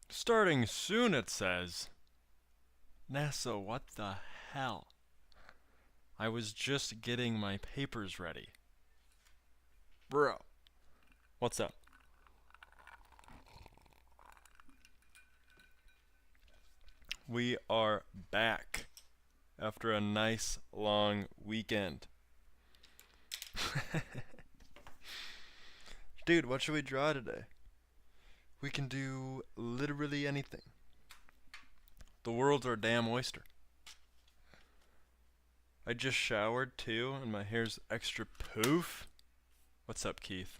Starting soon, it says. NASA, what the hell? I was just getting my papers ready. Bro, what's up? We are back after a nice long weekend. Dude, what should we draw today? We can do literally anything. The world's our damn oyster. I just showered too, and my hair's extra poof. What's up, Keith?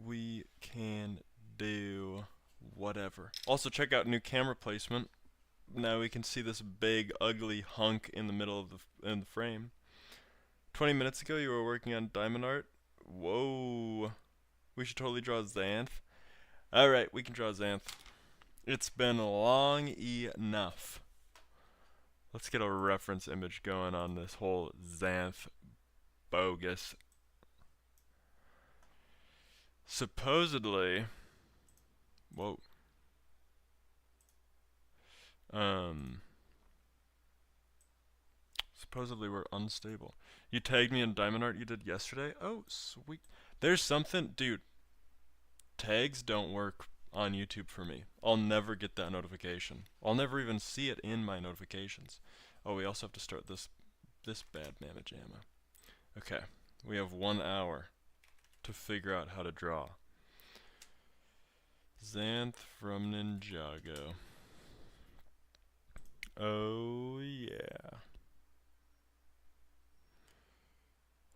We can do whatever. Also, check out new camera placement. Now we can see this big, ugly hunk in the middle of the frame. 20 minutes ago, you were working on diamond art. Whoa. We should totally draw Xanth. Alright, we can draw Xanth. It's been long enough. Let's get a reference image going on this whole Xanth bogus. Supposedly, whoa. Supposedly we're unstable. You tagged me in diamond art you did yesterday? Oh, sweet. There's something, dude. Tags don't work on YouTube for me. I'll never get that notification. I'll never even see it in my notifications. Oh, we also have to start this bad mamma jamma. Okay, we have 1 hour to figure out how to draw. Xanth from Ninjago. Oh yeah.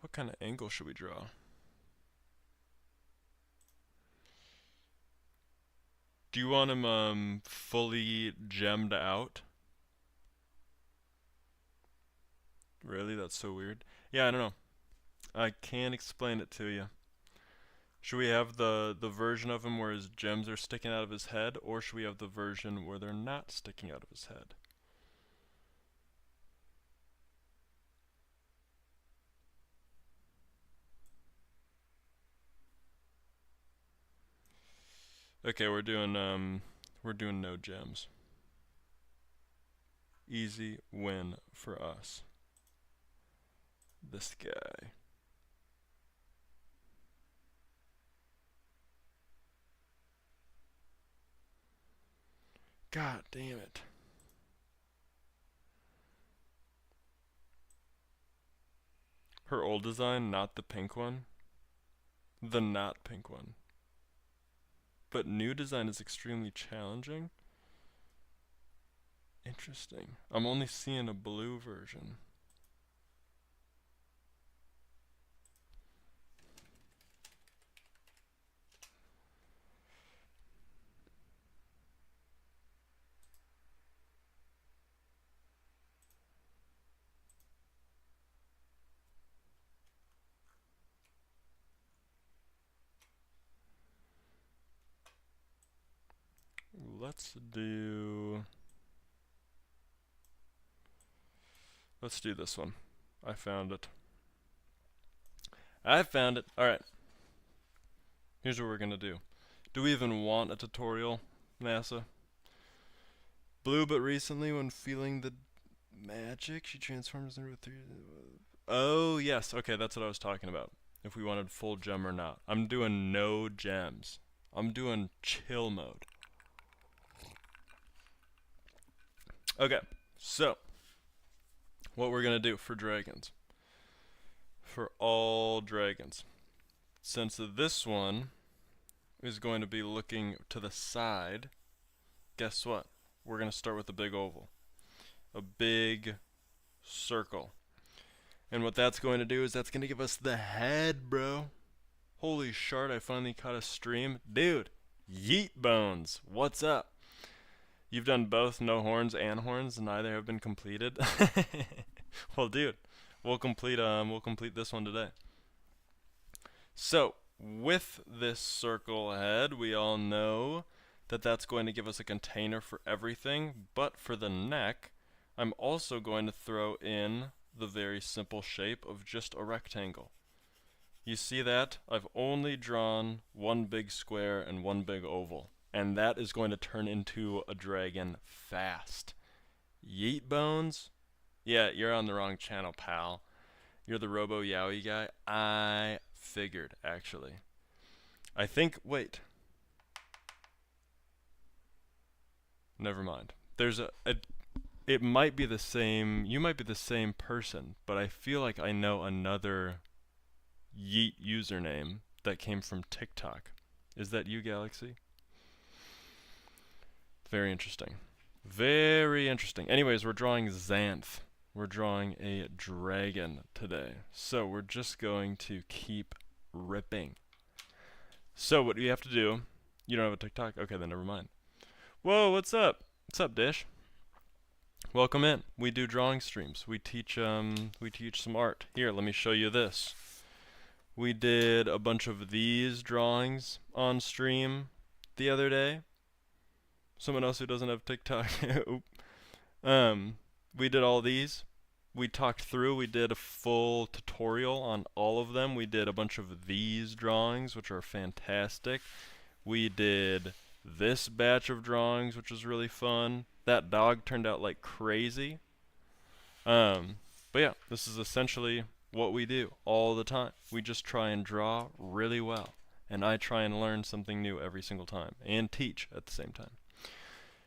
What kind of angle should we draw? Do you want him fully gemmed out? Really? That's so weird. Yeah, I don't know. I can't explain it to you. Should we have the version of him where his gems are sticking out of his head, or should we have the version where they're not sticking out of his head? Okay, we're doing no gems. Easy win for us. This guy. God damn it. Her old design, not the pink one. The not pink one. But new design is extremely challenging. Interesting. I'm only seeing a blue version. Let's do this one. I found it. I found it. Alright. Here's what we're gonna do. Do we even want a tutorial, NASA? Blue, but recently when feeling the magic, she transforms into a three. Oh, yes. Okay, that's what I was talking about. If we wanted full gem or not. I'm doing no gems. I'm doing chill mode. Okay, so what we're gonna do for dragons. For all dragons. Since this one is going to be looking to the side, guess what? We're gonna start with a big oval. A big circle. And what that's going to do is that's going to give us the head, bro. Holy shart, I finally caught a stream. Dude, yeet bones. What's up? You've done both no horns and horns, neither have been completed. Well, dude, we'll complete this one today. So, with this circle head, we all know that that's going to give us a container for everything, but for the neck, I'm also going to throw in the very simple shape of just a rectangle. You see that? I've only drawn one big square and one big oval. And that is going to turn into a dragon fast. Yeet Bones? Yeah, you're on the wrong channel, pal. You're the Robo Yowie guy. I figured, actually. I think, wait. Never mind. There's it might be the same, you might be the same person, but I feel like I know another Yeet username that came from TikTok. Is that you, Galaxy? Very interesting. Very interesting. Anyways, we're drawing Xanth. We're drawing a dragon today. So we're just going to keep ripping. So what do you have to do? You don't have a TikTok? Okay, then never mind. Whoa, what's up? What's up, Dish? Welcome in. We do drawing streams. We teach some art. Here, let me show you this. We did a bunch of these drawings on stream the other day. Someone else who doesn't have TikTok. We did all these. We talked through. We did a full tutorial on all of them. We did a bunch of these drawings, which are fantastic. We did this batch of drawings, which was really fun. That dog turned out like crazy. But yeah, this is essentially what we do all the time. We just try and draw really well. And I try and learn something new every single time. And teach at the same time.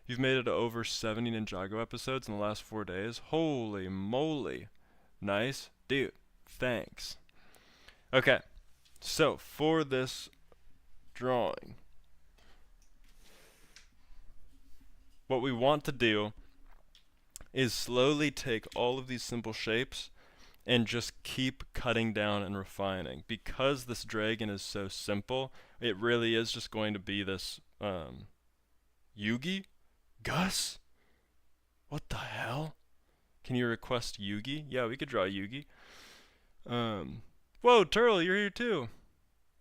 You've made it to over 70 Ninjago episodes in the last 4 days. Holy moly. Nice. Dude, thanks. Okay, so for this drawing, what we want to do is slowly take all of these simple shapes and just keep cutting down and refining. Because this dragon is so simple, it really is just going to be this Yugi? Gus? What the hell? Can you request Yugi? Yeah, we could draw Yugi. Whoa, Turtle, you're here too.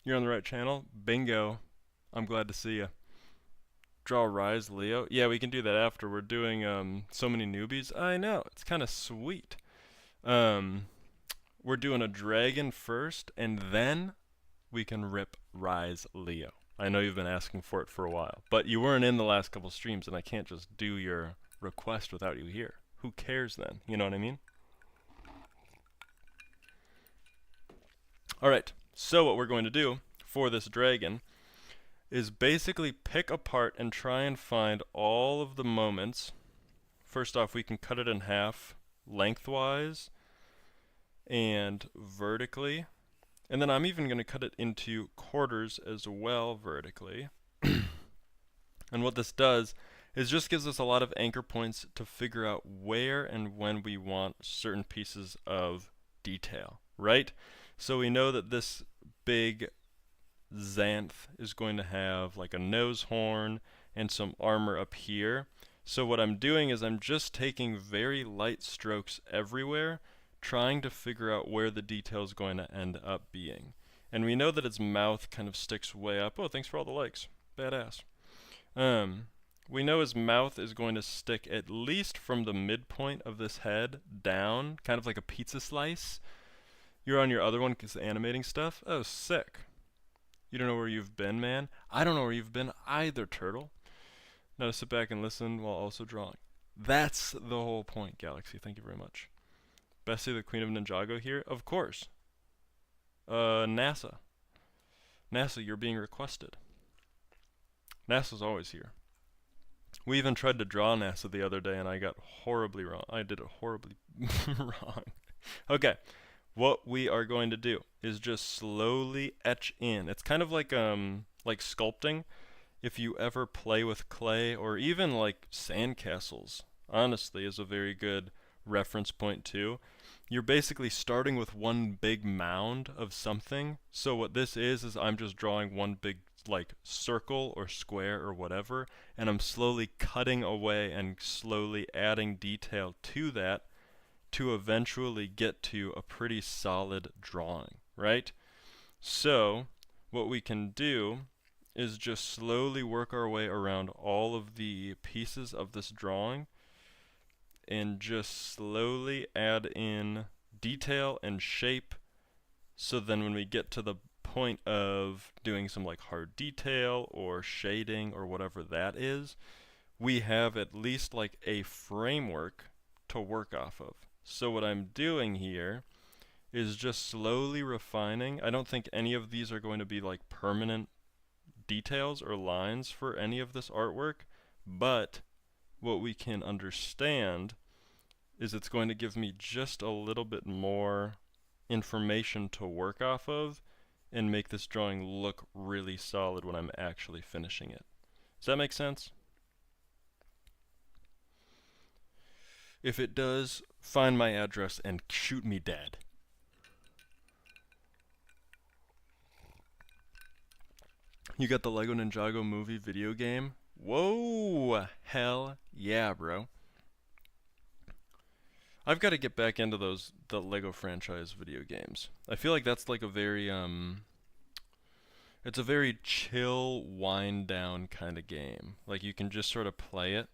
You're on the right channel. Bingo. I'm glad to see you. Draw Rise Leo. Yeah, we can do that after. We're doing so many newbies. I know. It's kind of sweet. We're doing a dragon first, and then we can rip Rise Leo. I know you've been asking for it for a while, but you weren't in the last couple streams, and I can't just do your request without you here. Who cares then? You know what I mean? Alright, so what we're going to do for this dragon is basically pick apart and try and find all of the moments. First off, we can cut it in half lengthwise and vertically. And then I'm even going to cut it into quarters as well vertically. And what this does is just gives us a lot of anchor points to figure out where and when we want certain pieces of detail, right? So we know that this big Xanth is going to have like a nose horn and some armor up here. So what I'm doing is I'm just taking very light strokes everywhere, trying to figure out where the detail is going to end up being. And we know that its mouth kind of sticks way up. Oh, thanks for all the likes. Badass. We know his mouth is going to stick at least from the midpoint of this head down, kind of like a pizza slice. You're on your other one because animating stuff? Oh, sick. You don't know where you've been, man? I don't know where you've been either, Turtle. Now to sit back and listen while also drawing. That's the whole point, Galaxy. Thank you very much. Bessie, the Queen of Ninjago here? Of course. NASA. NASA, you're being requested. NASA's always here. We even tried to draw NASA the other day and I got horribly wrong. I did it horribly wrong. Okay. What we are going to do is just slowly etch in. It's kind of like sculpting. If you ever play with clay or even like sandcastles, honestly, is a very good reference point too. You're basically starting with one big mound of something. So what this is I'm just drawing one big like circle or square or whatever, and I'm slowly cutting away and slowly adding detail to that to eventually get to a pretty solid drawing, right? So what we can do is just slowly work our way around all of the pieces of this drawing and just slowly add in detail and shape So then when we get to the point of doing some like hard detail or shading or whatever that is, we have at least like a framework to work off of. So what I'm doing here is just slowly refining. I don't think any of these are going to be like permanent details or lines for any of this artwork, but what we can understand is it's going to give me just a little bit more information to work off of and make this drawing look really solid when I'm actually finishing it. Does that make sense? If it does, find my address and shoot me dead. You got the Lego Ninjago movie video game? Whoa! Hell yeah, bro. I've got to get back into the Lego franchise video games. I feel like that's like a very it's a very chill, wind down kind of game. Like you can just sort of play it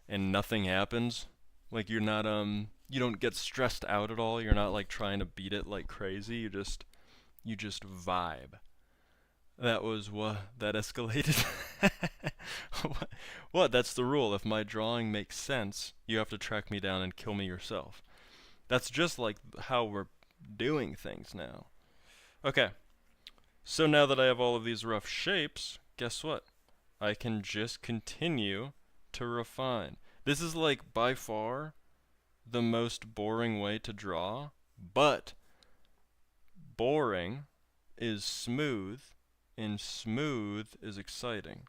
and nothing happens. Like you're not you don't get stressed out at all. You're not like trying to beat it like crazy. You just vibe. That was what that escalated. What? That's the rule. If my drawing makes sense, you have to track me down and kill me yourself. That's just like how we're doing things now. Okay. So now that I have all of these rough shapes, guess what? I can just continue to refine. This is like by far the most boring way to draw, but boring is smooth and smooth is exciting.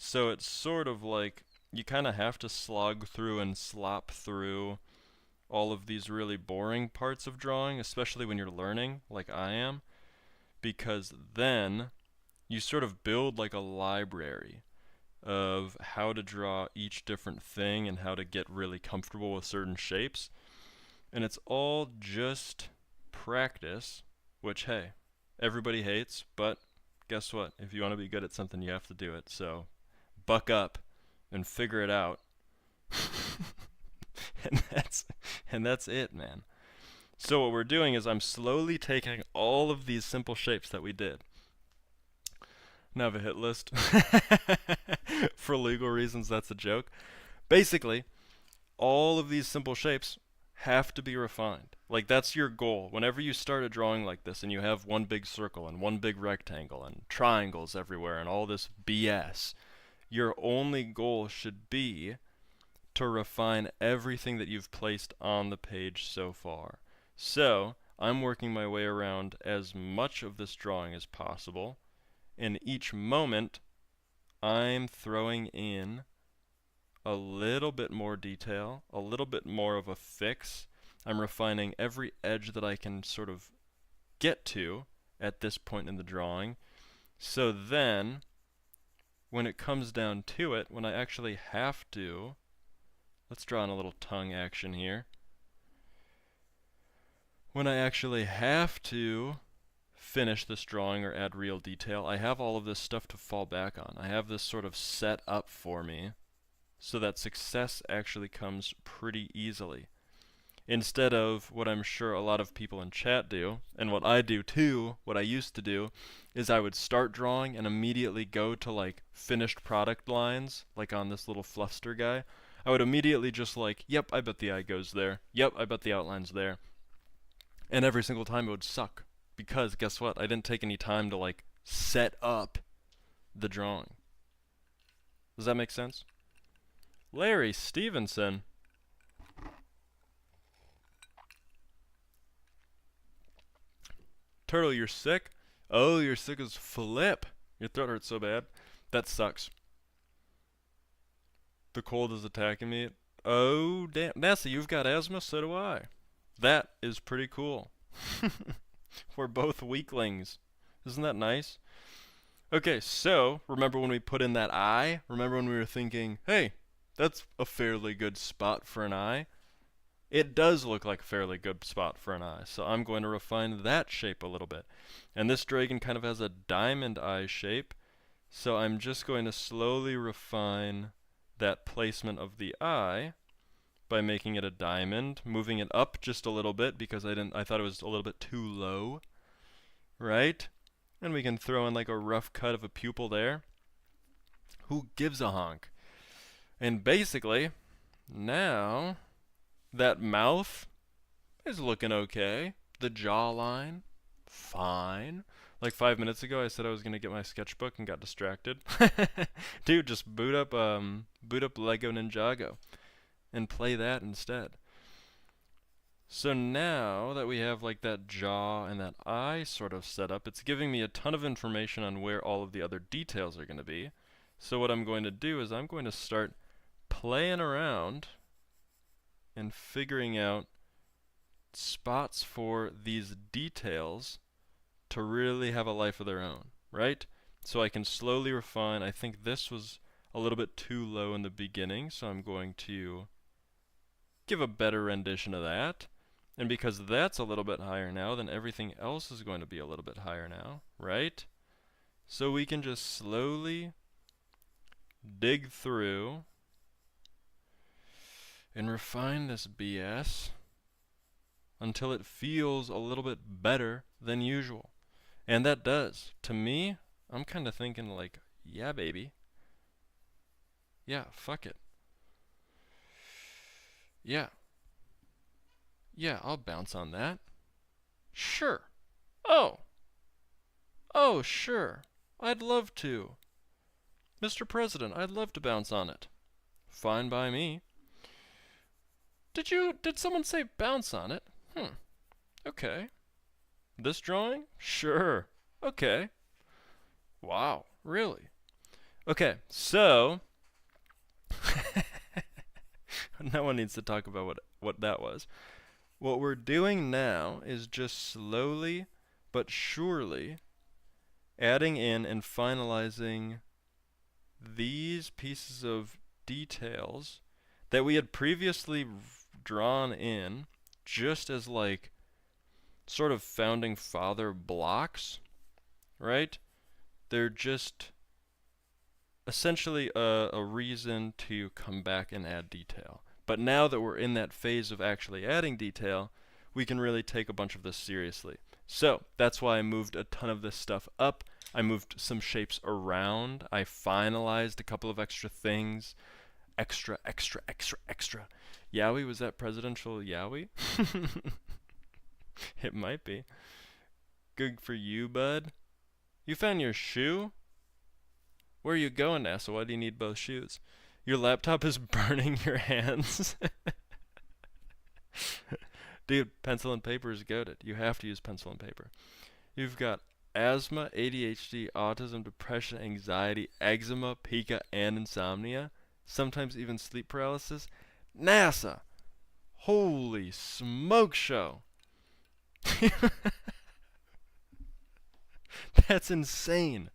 So it's sort of like you kind of have to slog through and slop through all of these really boring parts of drawing, especially when you're learning like I am, because then you sort of build like a library of how to draw each different thing and how to get really comfortable with certain shapes. And it's all just practice, which hey, everybody hates, but guess what? If you want to be good at something, you have to do it. So buck up and figure it out. and that's it, man. So what we're doing is I'm slowly taking all of these simple shapes that we did. Now I have a hit list. For legal reasons, that's a joke. Basically, all of these simple shapes have to be refined. Like that's your goal. Whenever you start a drawing like this and you have one big circle and one big rectangle and triangles everywhere and all this BS, your only goal should be to refine everything that you've placed on the page so far. So, I'm working my way around as much of this drawing as possible. In each moment, I'm throwing in a little bit more detail, a little bit more of a fix. I'm refining every edge that I can sort of get to at this point in the drawing. So then, when it comes down to it, when I actually have to, let's draw in a little tongue action here. When I actually have to finish this drawing or add real detail, I have all of this stuff to fall back on. I have this sort of set up for me so that success actually comes pretty easily. Instead of what I'm sure a lot of people in chat do, and what I do too, what I used to do, is I would start drawing and immediately go to like finished product lines, like on this little Fluffster guy. I would immediately just like, yep, I bet the eye goes there. Yep, I bet the outline's there. And every single time it would suck. Because guess what? I didn't take any time to like set up the drawing. Does that make sense? Larry Stevenson. Turtle, you're sick? Oh, you're sick as flip. Your throat hurts so bad. That sucks. The cold is attacking me. Oh, damn. NASA, you've got asthma? So do I. That is pretty cool. We're both weaklings. Isn't that nice? Okay, so, remember when we put in that eye? Remember when we were thinking, hey, that's a fairly good spot for an eye? It does look like a fairly good spot for an eye, so I'm going to refine that shape a little bit. And this dragon kind of has a diamond eye shape, so I'm just going to slowly refine that placement of the eye by making it a diamond, moving it up just a little bit because I thought it was a little bit too low. right? And we can throw in like a rough cut of a pupil there. Who gives a honk? And basically, now that mouth is looking okay. The jawline, fine. Like 5 minutes ago, I said I was gonna get my sketchbook and got distracted. Dude, just boot up Lego Ninjago and play that instead. So now that we have like that jaw and that eye sort of set up, it's giving me a ton of information on where all of the other details are going to be. So what I'm going to do is I'm going to start playing around and figuring out spots for these details to really have a life of their own, right? So I can slowly refine. I think this was a little bit too low in the beginning, so I'm going to give a better rendition of that. And because that's a little bit higher now, then everything else is going to be a little bit higher now, right? So we can just slowly dig through and refine this BS until it feels a little bit better than usual. And that does. To me, I'm kind of thinking like, yeah, baby. Yeah, fuck it. Yeah. Yeah, I'll bounce on that. Sure. Oh. Oh, sure. I'd love to. Mr. President, I'd love to bounce on it. Fine by me. Did someone say bounce on it? Okay. This drawing? Sure. Okay. Wow, really? Okay, so no one needs to talk about what that was. What we're doing now is just slowly but surely adding in and finalizing these pieces of details that we had previously drawn in just as like sort of founding father blocks, right? They're just essentially a reason to come back and add detail. But now that we're in that phase of actually adding detail, we can really take a bunch of this seriously. So that's why I moved a ton of this stuff up. I moved some shapes around. I finalized a couple of extra things. Extra. Yowie, was that presidential Yowie? It might be. Good for you, bud. You found your shoe? Where are you going, NASA? Why do you need both shoes? Your laptop is burning your hands. Dude, pencil and paper is goated. You have to use pencil and paper. You've got asthma, ADHD, autism, depression, anxiety, eczema, pica, and insomnia. Sometimes even sleep paralysis. NASA! Holy smoke show! That's insane.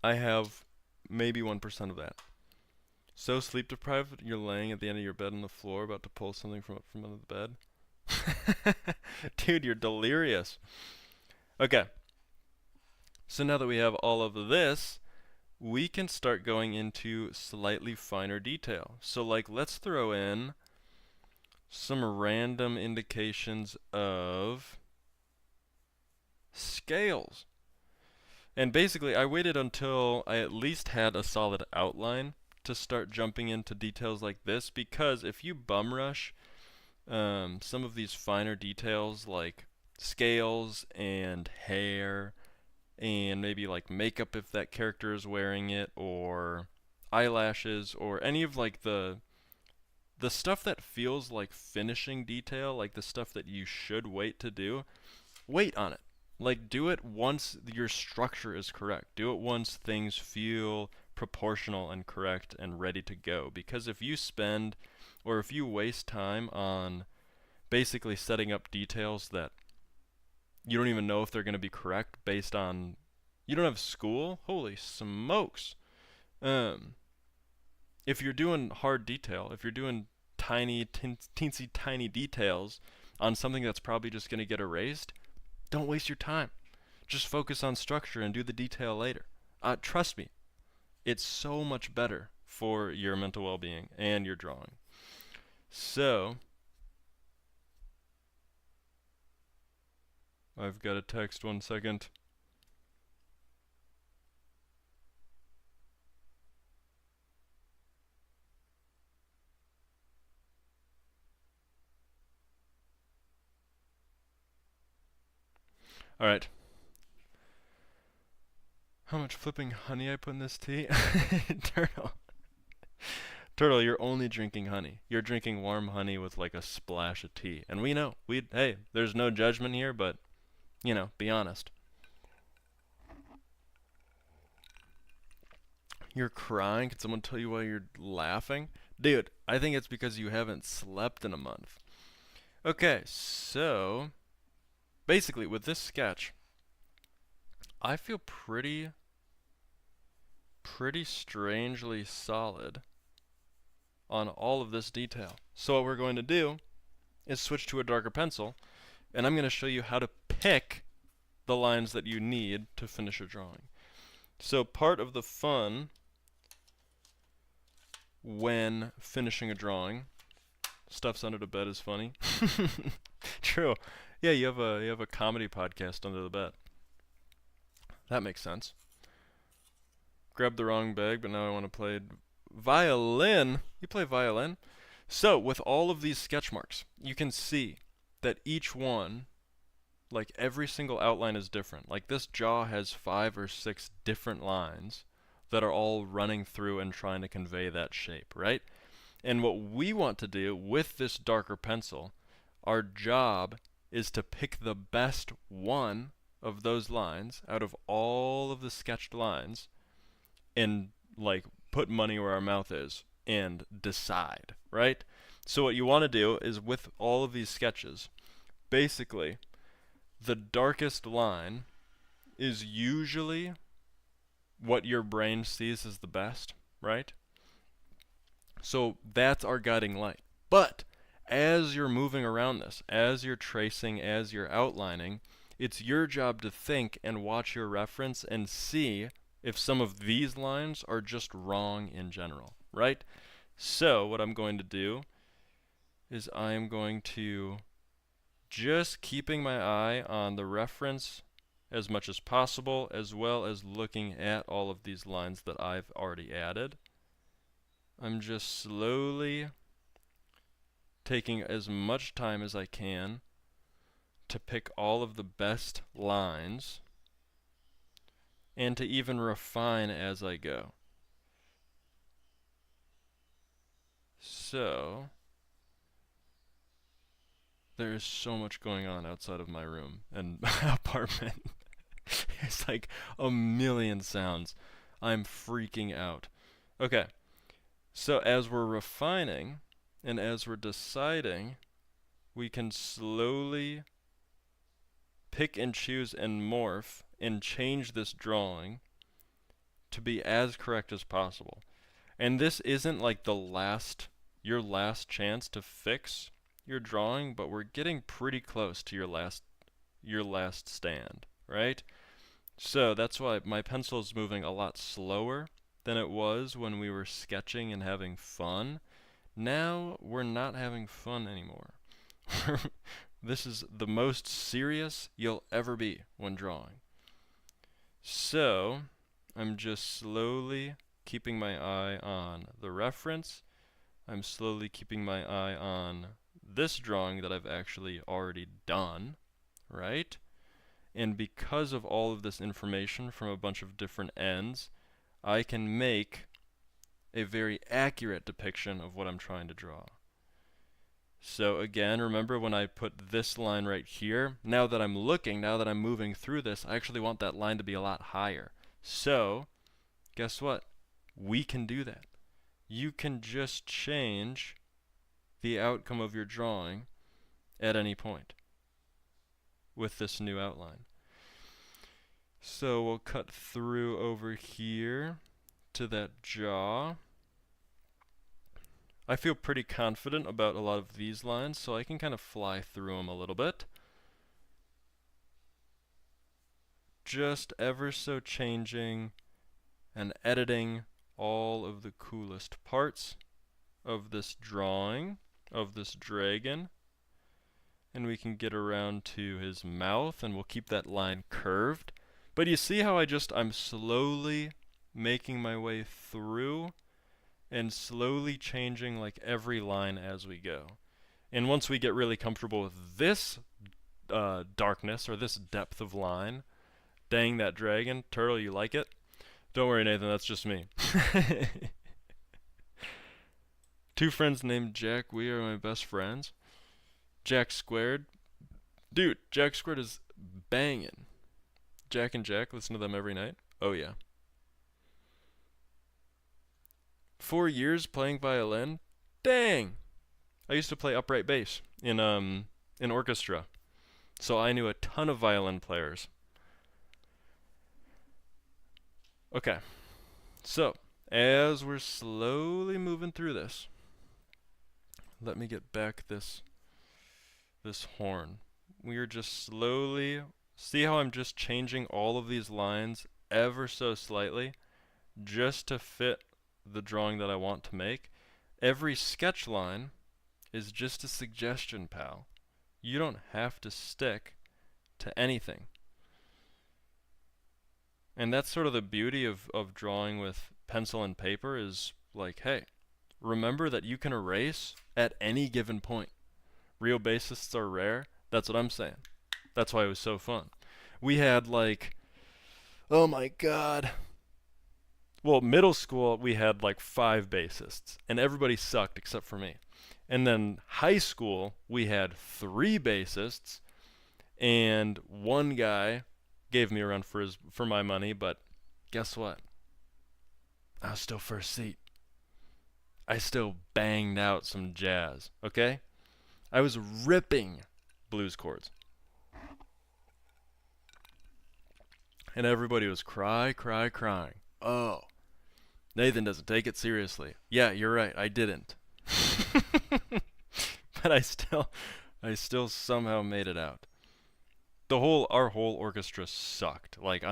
I have maybe 1% of that. So sleep deprived, you're laying at the end of your bed on the floor about to pull something from under the bed. Dude, you're delirious. Okay. So now that we have all of this, we can start going into slightly finer detail. So like, let's throw in some random indications of scales. And basically, I waited until I at least had a solid outline to start jumping into details like this, because if you bum rush some of these finer details like scales and hair and maybe like makeup if that character is wearing it, or eyelashes, or any of like the stuff that feels like finishing detail, like the stuff that you should wait to do, wait on it. Like, do it once your structure is correct. Do it once things feel proportional and correct and ready to go. Because if you spend, or if you waste time on basically setting up details that you don't even know if they're going to be correct based on, you don't have school, holy smokes. If you're doing hard detail, if you're doing tiny, teensy tiny details on something that's probably just going to get erased, don't waste your time. Just focus on structure and do the detail later. Trust me, it's so much better for your mental well-being and your drawing. So, I've got a text, 1 second. Alright. How much flipping honey I put in this tea? Turtle. Turtle, you're only drinking honey. You're drinking warm honey with like a splash of tea. And we know. Hey, there's no judgment here, but, you know, be honest. You're crying? Can someone tell you why you're laughing? Dude, I think it's because you haven't slept in a month. Okay, so basically with this sketch, I feel pretty strangely solid on all of this detail. So what we're going to do is switch to a darker pencil, and I'm going to show you how to pick the lines that you need to finish a drawing. So part of the fun when finishing a drawing, stuff's under the bed is funny. True. Yeah, you have a comedy podcast under the bed. That makes sense. Grabbed the wrong bag, but now I want to play violin. You play violin? So, with all of these sketch marks, you can see that each one, like every single outline is different. Like this jaw has 5 or 6 different lines that are all running through and trying to convey that shape, right? And what we want to do with this darker pencil, our job is to pick the best one of those lines out of all of the sketched lines and like put money where our mouth is and decide, right? So what you want to do is with all of these sketches, basically the darkest line is usually what your brain sees as the best, right? So that's our guiding light. But as you're moving around this, as you're tracing, as you're outlining, it's your job to think and watch your reference and see if some of these lines are just wrong in general, right? So what I'm going to do is I'm going to just keeping my eye on the reference as much as possible, as well as looking at all of these lines that I've already added. I'm just slowly taking as much time as I can to pick all of the best lines and to even refine as I go. So there is so much going on outside of my room and my apartment. It's like a million sounds. I'm freaking out. Okay, so as we're refining and as we're deciding, we can slowly pick and choose and morph and change this drawing to be as correct as possible. And this isn't like your last chance to fix your drawing, but we're getting pretty close to your last stand, right? So that's why my pencil is moving a lot slower than it was when we were sketching and having fun. Now we're not having fun anymore. This is the most serious you'll ever be when drawing. So I'm just slowly keeping my eye on the reference. I'm slowly keeping my eye on this drawing that I've actually already done, right? And because of all of this information from a bunch of different ends, I can make a very accurate depiction of what I'm trying to draw. So again, remember when I put this line right here, now that I'm moving through this, I actually want that line to be a lot higher. So, guess what? We can do that. You can just change the outcome of your drawing at any point with this new outline. So we'll cut through over here to that jaw. I feel pretty confident about a lot of these lines, so I can kind of fly through them a little bit. Just ever so changing and editing all of the coolest parts of this drawing, of this dragon. and we can get around to his mouth, and we'll keep that line curved. But you see how I'm slowly making my way through and slowly changing like every line as we go. And once we get really comfortable with this darkness or this depth of line, dang that dragon, Turtle, you like it? Don't worry, Nathan, that's just me. Two friends named Jack, we are my best friends. Jack Squared. Dude, Jack Squared is banging. Jack and Jack, listen to them every night. Oh yeah. 4 years playing violin? Dang! I used to play upright bass in orchestra. So I knew a ton of violin players. Okay. So, as we're slowly moving through this, let me get back this horn. We are just slowly, see how I'm just changing all of these lines ever so slightly just to fit the drawing that I want to make. Every sketch line is just a suggestion, pal. You don't have to stick to anything. And that's sort of the beauty of drawing with pencil and paper is like, hey, remember that you can erase at any given point. Real bassists are rare. That's what I'm saying. That's why it was so fun. We had like, oh my god. Well, middle school we had like 5 bassists, and everybody sucked except for me. And then high school we had 3 bassists, and one guy gave me a run for my money, but guess what? I was still first seat. I still banged out some jazz, okay? I was ripping blues chords. And everybody was crying. Oh, Nathan doesn't take it seriously. Yeah, you're right, I didn't. But I still somehow made it out. Our whole orchestra sucked. Like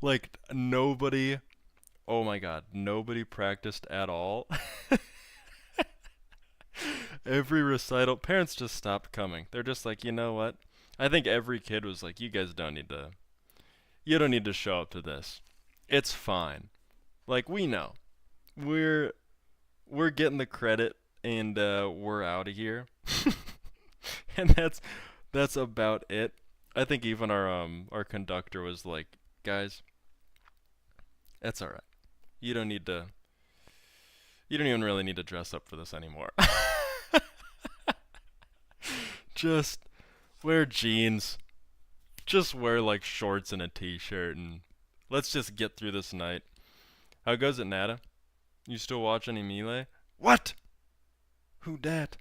like nobody, oh my god, nobody practiced at all. Every recital, parents just stopped coming. They're just like, you know what? I think every kid was like, you don't need to show up to this. It's fine. Like, we know. We're getting the credit, and we're out of here. And that's about it. I think even our conductor was like, guys, that's all right. You don't even really need to dress up for this anymore. Just wear jeans. Just wear like shorts and a t-shirt, and let's just get through this night. How goes it, Nada? You still watch any Melee? What? Who dat?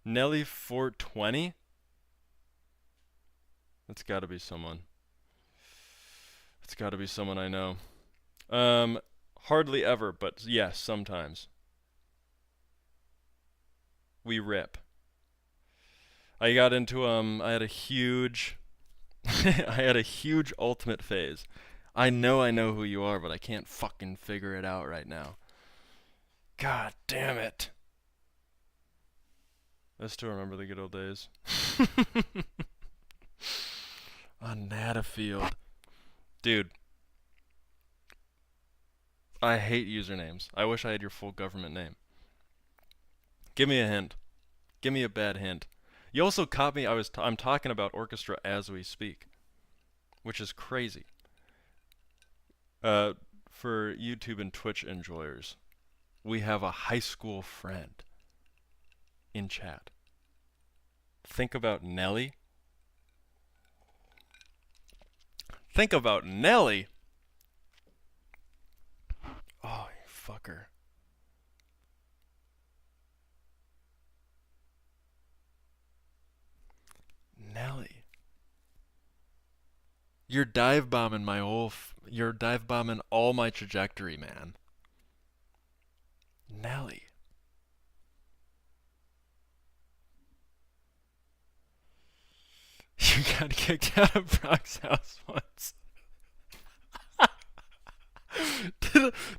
Nelly 420? That's gotta be someone. It's gotta be someone I know. Hardly ever, but yes, sometimes. We rip. I got into I had a huge I had a huge ultimate phase. I know who you are, but I can't fucking figure it out right now. God damn it. I still remember the good old days. On Natafield. Dude. I hate usernames. I wish I had your full government name. Give me a hint. Give me a bad hint. You also caught me, I'm talking about orchestra as we speak, which is crazy. For YouTube and Twitch enjoyers, we have a high school friend in chat. Think about Nelly. Think about Nelly. Oh, you fucker. Nelly. You're dive bombing you're dive bombing all my trajectory, man. Nelly. You got kicked out of Brock's house once.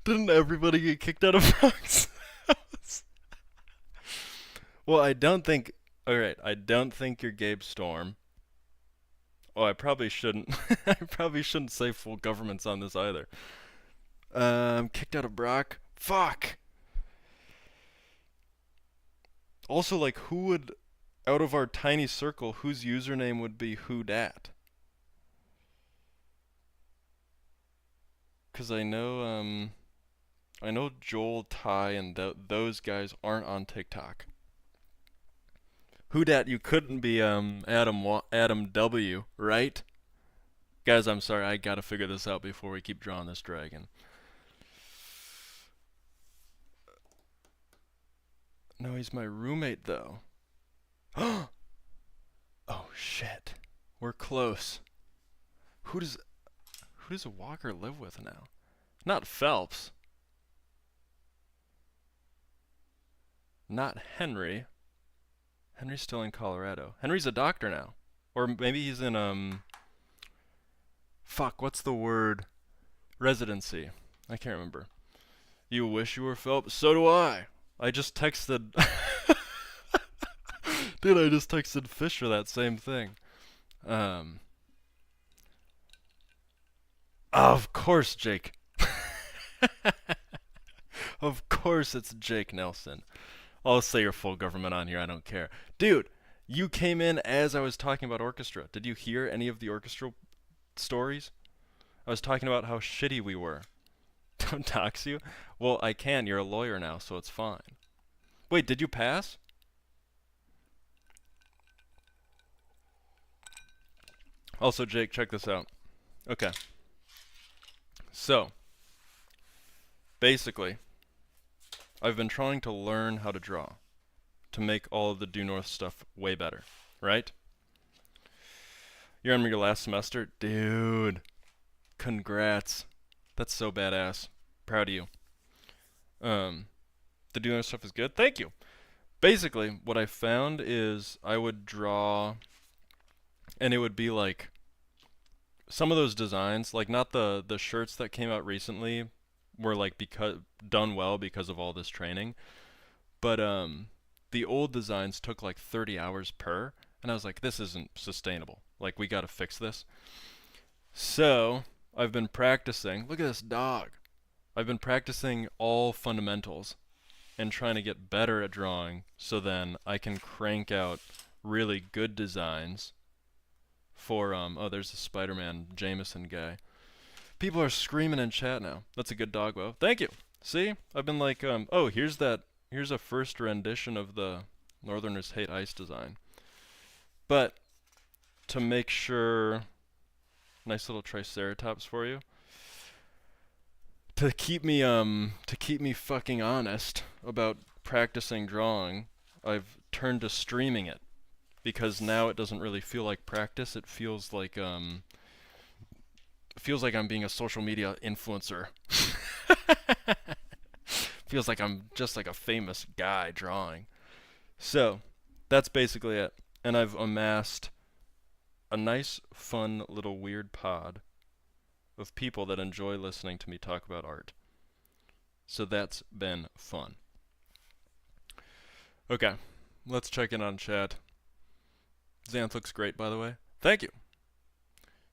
Didn't everybody get kicked out of Brock's house? Well, I don't think. Alright, I don't think you're Gabe Storm. Oh, I probably shouldn't. I probably shouldn't say full governments on this either. Kicked out of Brock. Fuck! Also, like, who would, out of our tiny circle, whose username would be who dat? Because I know Joel, Ty, and those guys aren't on TikTok. Who dat? You couldn't be Adam W, right? Guys, I'm sorry, I gotta figure this out before we keep drawing this dragon. No, he's my roommate though. Oh shit. We're close. Who does Walker live with now? Not Phelps. Not Henry. Henry's still in Colorado. Henry's a doctor now. Or maybe he's in fuck, what's the word? Residency. I can't remember. You wish you were Phelps? So do I. I just texted Dude, I just texted Fisher that same thing. Of course, Jake. Of course it's Jake Nelson. I'll say your full government on here, I don't care. Dude, you came in as I was talking about orchestra. Did you hear any of the orchestral stories? I was talking about how shitty we were. Don't dox you? Well, I can. You're a lawyer now, so it's fine. Wait, did you pass? Also, Jake, check this out. Okay. So, basically, I've been trying to learn how to draw to make all of the due north stuff way better, right? You're on your last semester? Dude, congrats. That's so badass. Proud of you. The due north stuff is good? Thank you. Basically, what I found is I would draw, and it would be like some of those designs, like not the shirts that came out recently were like done well because of all this training, but the old designs took like 30 hours per, and I was like, this isn't sustainable. Like, we gotta fix this. So I've been practicing. Look at this dog. I've been practicing all fundamentals and trying to get better at drawing, so then I can crank out really good designs for oh, there's a Spider-Man Jameson guy. People are screaming in chat now. That's a good dog, Bo. Thank you. See? I've been like, oh, here's a first rendition of the Northerners Hate Ice design. But to make sure, nice little Triceratops for you. To keep me fucking honest about practicing drawing, I've turned to streaming it, because now it doesn't really feel like practice. It feels like I'm being a social media influencer. Feels like I'm just like a famous guy drawing. So, that's basically it. And I've amassed a nice, fun, little weird pod of people that enjoy listening to me talk about art. So that's been fun. Okay, let's check in on chat. Xanth looks great, by the way. Thank you.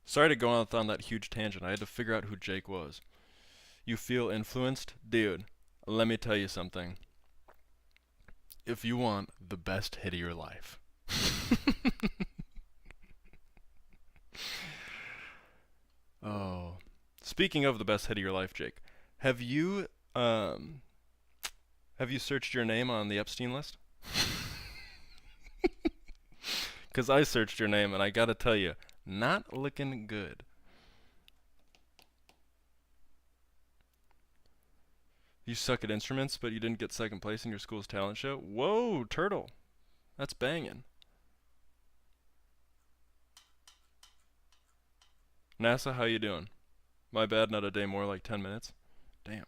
Sorry to go on that huge tangent. I had to figure out who Jake was. You feel influenced? Dude, let me tell you something. If you want the best hit of your life. Oh. Speaking of the best hit of your life, Jake, have you searched your name on the Epstein list? Because I searched your name, and I gotta tell you, not looking good. You suck at instruments, but you didn't get second place in your school's talent show? Whoa, Turtle. That's banging. NASA, how you doing? My bad, not a day more, like 10 minutes. Damn.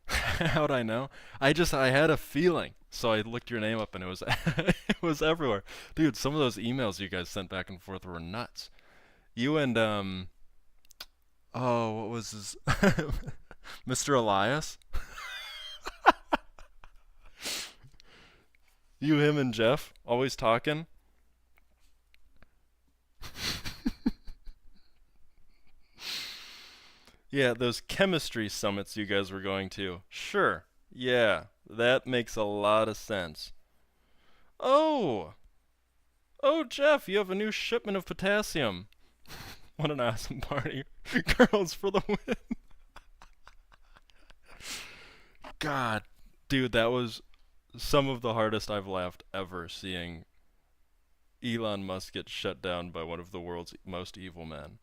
How'd I know? I had a feeling. So I looked your name up and it was it was everywhere. Dude, some of those emails you guys sent back and forth were nuts. You and oh, what was his Mr. Elias? You, him, and Jeff always talking. Yeah, those chemistry summits you guys were going to. Sure. Yeah, that makes a lot of sense. Oh! Oh, Jeff, you have a new shipment of potassium. What an awesome party. Girls for the win. God, dude, that was some of the hardest I've laughed ever seeing Elon Musk get shut down by one of the world's most evil men.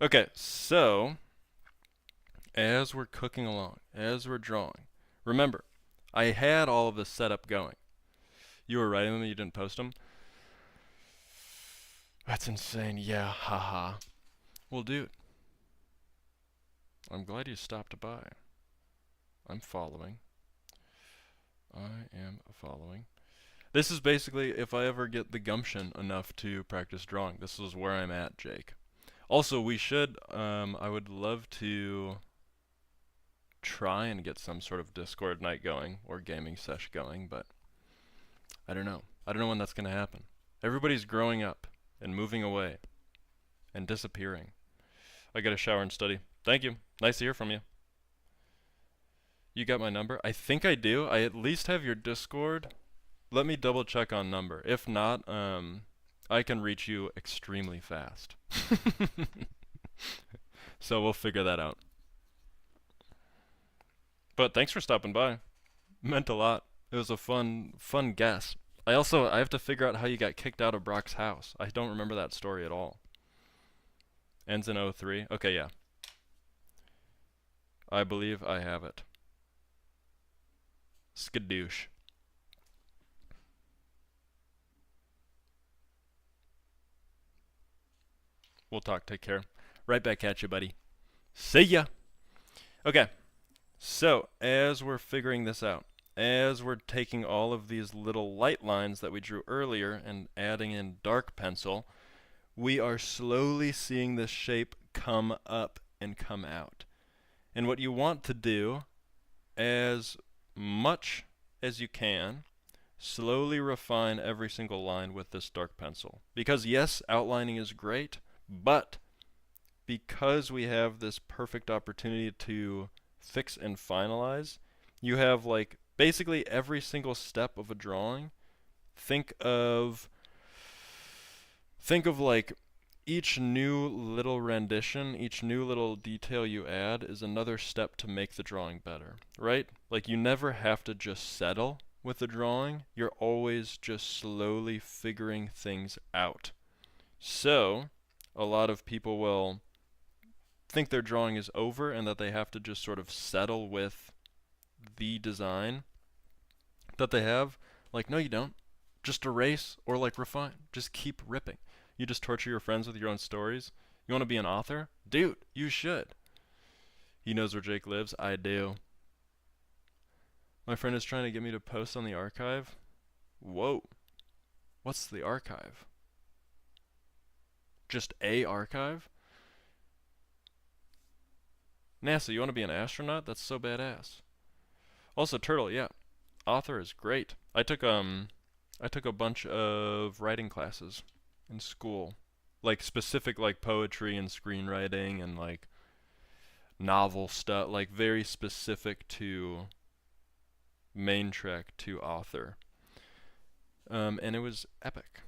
Okay, so as we're cooking along, as we're drawing, remember, I had all of this setup going. You were writing them, you didn't post them. That's insane. Yeah, haha. Well, dude, I'm glad you stopped by. I'm following. I am following. This is basically if I ever get the gumption enough to practice drawing. This is where I'm at, Jake. Also, we should, I would love to try and get some sort of Discord night going or gaming sesh going, but I don't know. I don't know when that's going to happen. Everybody's growing up and moving away and disappearing. I got to shower and study. Thank you. Nice to hear from you. You got my number? I think I do. I at least have your Discord. Let me double check on number. If not, I can reach you extremely fast. So we'll figure that out. But thanks for stopping by. Meant a lot. It was a fun guess. I have to figure out how you got kicked out of Brock's house. I don't remember that story at all. Ends in 03. Okay, yeah. I believe I have it. Skadoosh. We'll talk. Take care. Right back at you, buddy. See ya. Okay. So, as we're figuring this out, as we're taking all of these little light lines that we drew earlier and adding in dark pencil, we are slowly seeing this shape come up and come out. And what you want to do, as much as you can, slowly refine every single line with this dark pencil. Because yes, outlining is great, but because we have this perfect opportunity to fix and finalize, you have like basically every single step of a drawing. Think of like each new little rendition, each new little detail you add is another step to make the drawing better, right? Like you never have to just settle with the drawing. You're always just slowly figuring things out. So, a lot of people will think their drawing is over and that they have to just sort of settle with the design that they have. Like, no, you don't. Just erase or like refine. Just keep ripping. You just torture your friends with your own stories. You want to be an author? Dude, you should. He knows where Jake lives. I do. My friend is trying to get me to post on the archive. Whoa. What's the archive? Just a archive? NASA, you want to be an astronaut? That's so badass. Also, Turtle, yeah. Author is great. I took a bunch of writing classes in school. Like specific like poetry and screenwriting and like novel stuff, like very specific to main track to author. And it was epic.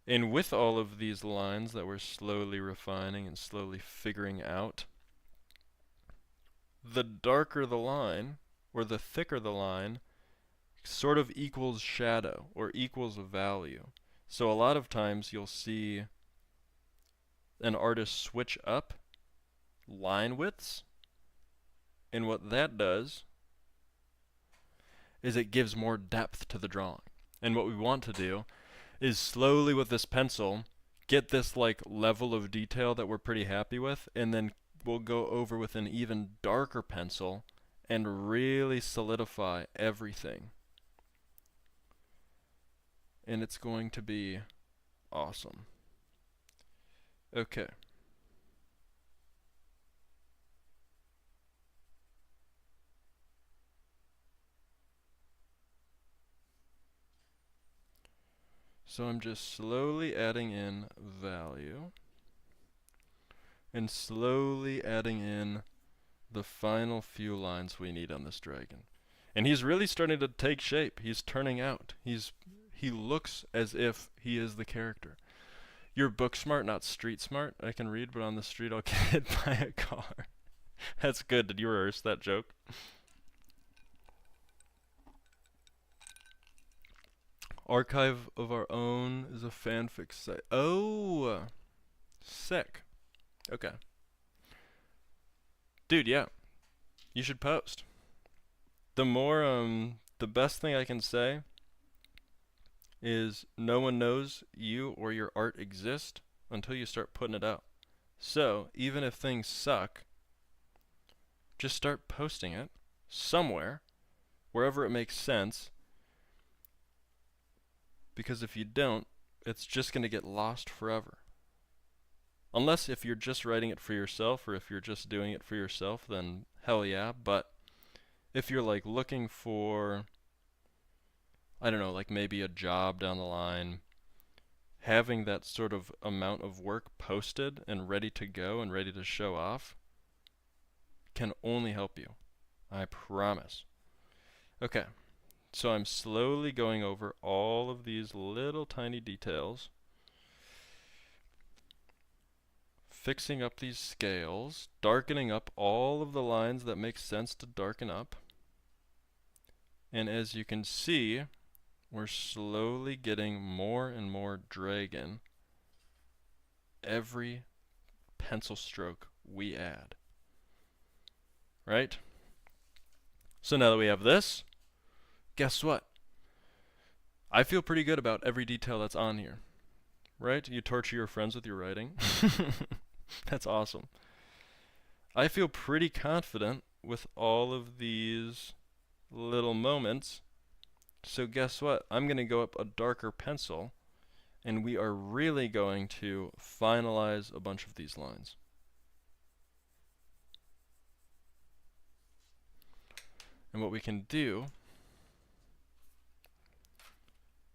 And with all of these lines that we're slowly refining and slowly figuring out, the darker the line, or the thicker the line, sort of equals shadow, or equals a value. So a lot of times you'll see an artist switch up line widths, and what that does is it gives more depth to the drawing. And what we want to do is slowly with this pencil get this like level of detail that we're pretty happy with, and then we'll go over with an even darker pencil and really solidify everything. And it's going to be awesome. Okay. So I'm just slowly adding in value and slowly adding in the final few lines we need on this dragon. And he's really starting to take shape. He's turning out. He looks as if he is the character. You're book smart, not street smart. I can read, but on the street I'll get hit by a car. That's good. Did you rehearse that joke? Archive of Our Own is a fanfic site. Oh, sick. Okay. Dude, yeah. You should post. The best thing I can say is no one knows you or your art exist until you start putting it out. So, even if things suck, just start posting it somewhere, wherever it makes sense, because if you don't, it's just going to get lost forever. Unless if you're just writing it for yourself, or if you're just doing it for yourself, then hell yeah. But if you're like looking for, I don't know, like maybe a job down the line, having that sort of amount of work posted and ready to go and ready to show off can only help you. I promise. Okay, so I'm slowly going over all of these little tiny details, fixing up these scales, darkening up all of the lines that make sense to darken up. And as you can see, we're slowly getting more and more dragon every pencil stroke we add. Right? So now that we have this, guess what? I feel pretty good about every detail that's on here. Right? You torture your friends with your writing. That's awesome. I feel pretty confident with all of these little moments. So guess what? I'm going to go up a darker pencil, and we are really going to finalize a bunch of these lines. And what we can do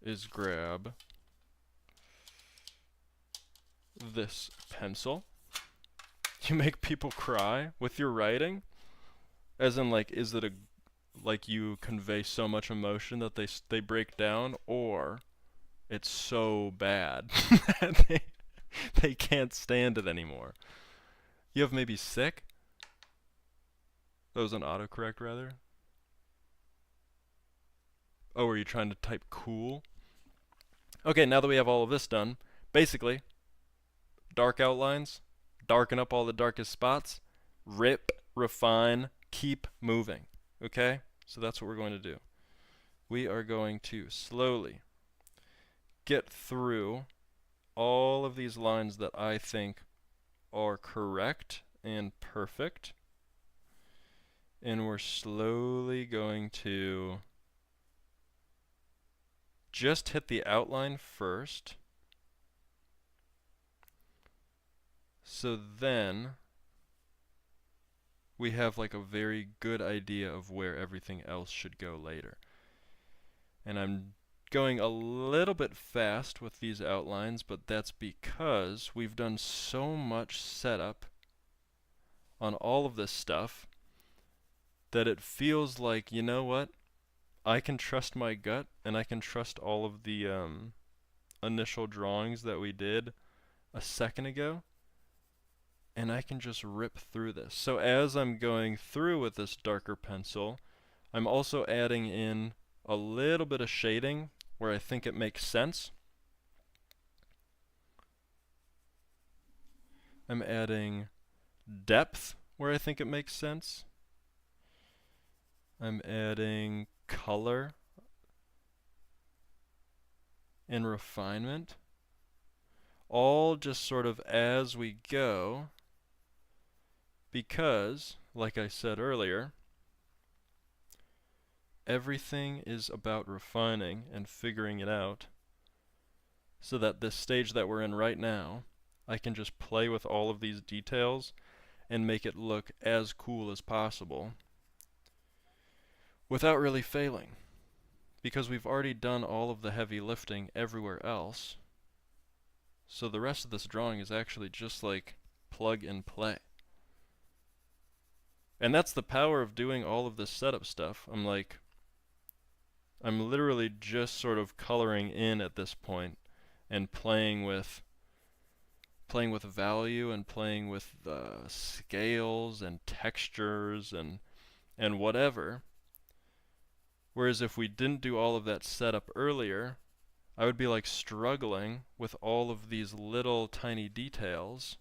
is grab this pencil. You make people cry with your writing? As in, like, is it like you convey so much emotion that they break down, or it's so bad that they can't stand it anymore? You have maybe sick? That was an autocorrect, rather. Oh, are you trying to type cool? Okay, now that we have all of this done, basically, dark outlines, darken up all the darkest spots, rip, refine, keep moving. Okay? So that's what we're going to do. We are going to slowly get through all of these lines that I think are correct and perfect. And we're slowly going to just hit the outline first. So then we have like a very good idea of where everything else should go later. And I'm going a little bit fast with these outlines, but that's because we've done so much setup on all of this stuff that it feels like, you know what? I can trust my gut, and I can trust all of the initial drawings that we did a second ago, and I can just rip through this. So as I'm going through with this darker pencil, I'm also adding in a little bit of shading where I think it makes sense. I'm adding depth where I think it makes sense. I'm adding color and refinement, all just sort of as we go, because, like I said earlier, everything is about refining and figuring it out, so that this stage that we're in right now, I can just play with all of these details and make it look as cool as possible without really failing. because we've already done all of the heavy lifting everywhere else. So the rest of this drawing is actually just like plug and play. And that's the power of doing all of this setup stuff. I'm literally just sort of coloring in at this point and playing with value and playing with scales and textures and whatever. Whereas if we didn't do all of that setup earlier, I would be like struggling with all of these little tiny details,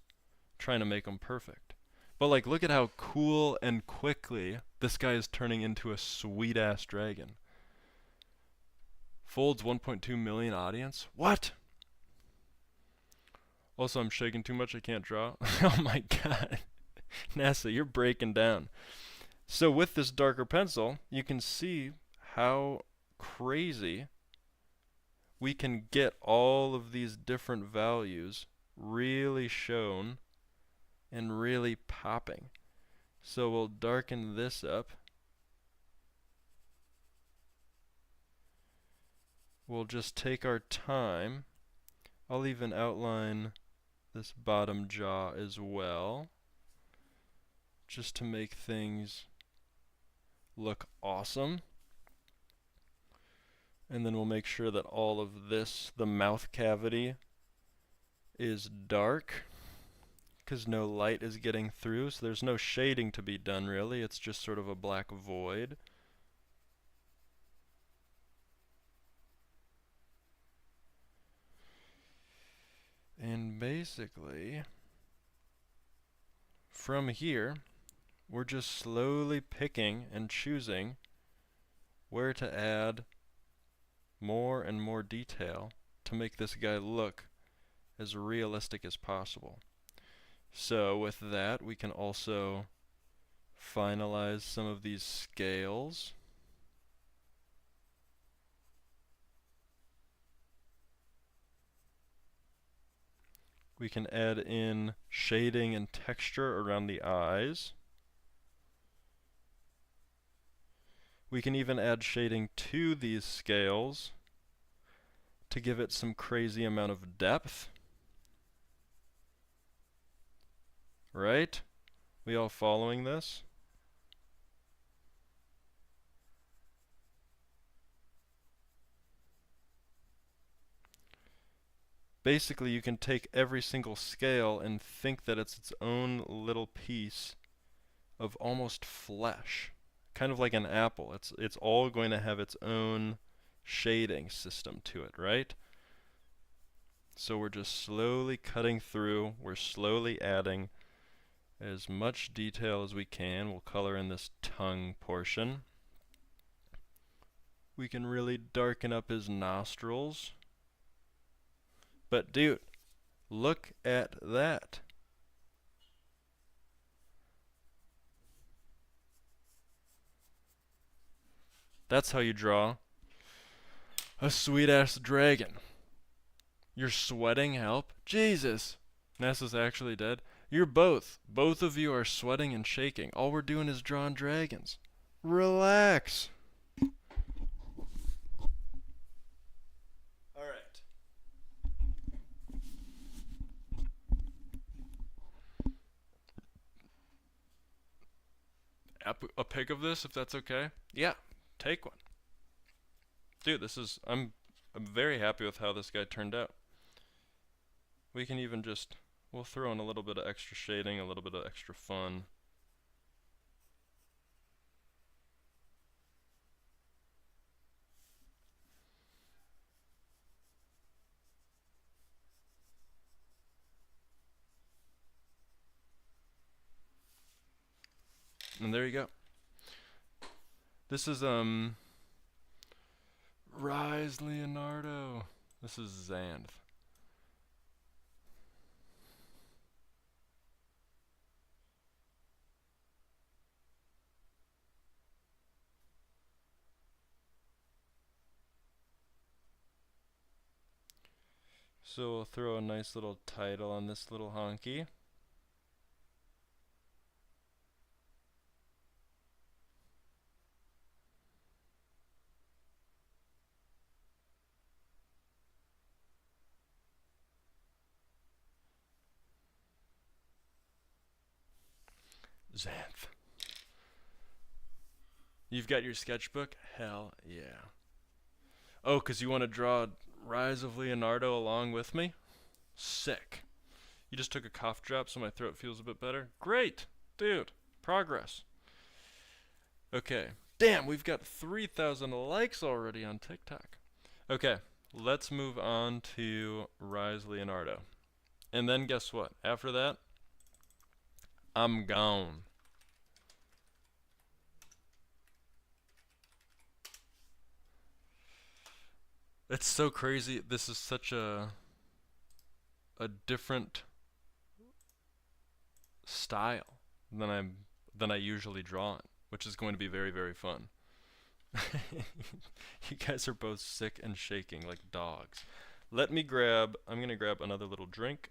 trying to make them perfect. But like, look at how cool and quickly this guy is turning into a sweet ass dragon. Folds 1.2 million audience? What? Also, I'm shaking too much, I can't draw. Oh my god. NASA, you're breaking down. So with this darker pencil, you can see how crazy we can get all of these different values really shown and really popping. So we'll darken this up. We'll just take our time. I'll even outline this bottom jaw as well, just to make things look awesome. And then we'll make sure that all of this, the mouth cavity, is dark, because no light is getting through, so there's no shading to be done really, it's just sort of a black void. And basically, from here, we're just slowly picking and choosing where to add more and more detail to make this guy look as realistic as possible. So with that, we can also finalize some of these scales. We can add in shading and texture around the eyes. We can even add shading to these scales to give it some crazy amount of depth. Right? We all following this? Basically, you can take every single scale and think that it's its own little piece of almost flesh. Kind of like an apple. It's all going to have its own shading system to it, right? So we're just slowly cutting through, we're slowly adding as much detail as we can. We'll color in this tongue portion. We can really darken up his nostrils. But dude, look at that. That's how you draw a sweet ass dragon. You're sweating, help? Jesus! NASA's actually dead. You're both. Both of you are sweating and shaking. All we're doing is drawing dragons. Relax. Alright. A pic of this, if that's okay? Yeah, take one. Dude, I'm very happy with how this guy turned out. We can even we'll throw in a little bit of extra shading, a little bit of extra fun. And there you go. This is Rise Leonardo. This is Xanth. So we'll throw a nice little title on this little honky. Xanth. You've got your sketchbook? Hell yeah. Oh, 'cause you want to draw Rise of Leonardo along with me? Sick. You just took a cough drop so my throat feels a bit better? Great! Dude, progress. Okay. Damn, we've got 3,000 likes already on TikTok. Okay, let's move on to Rise Leonardo. And then guess what? After that, I'm gone. It's so crazy. This is such a different style than I usually draw it, which is going to be very, very fun. You guys are both sick and shaking like dogs. I'm gonna grab another little drink.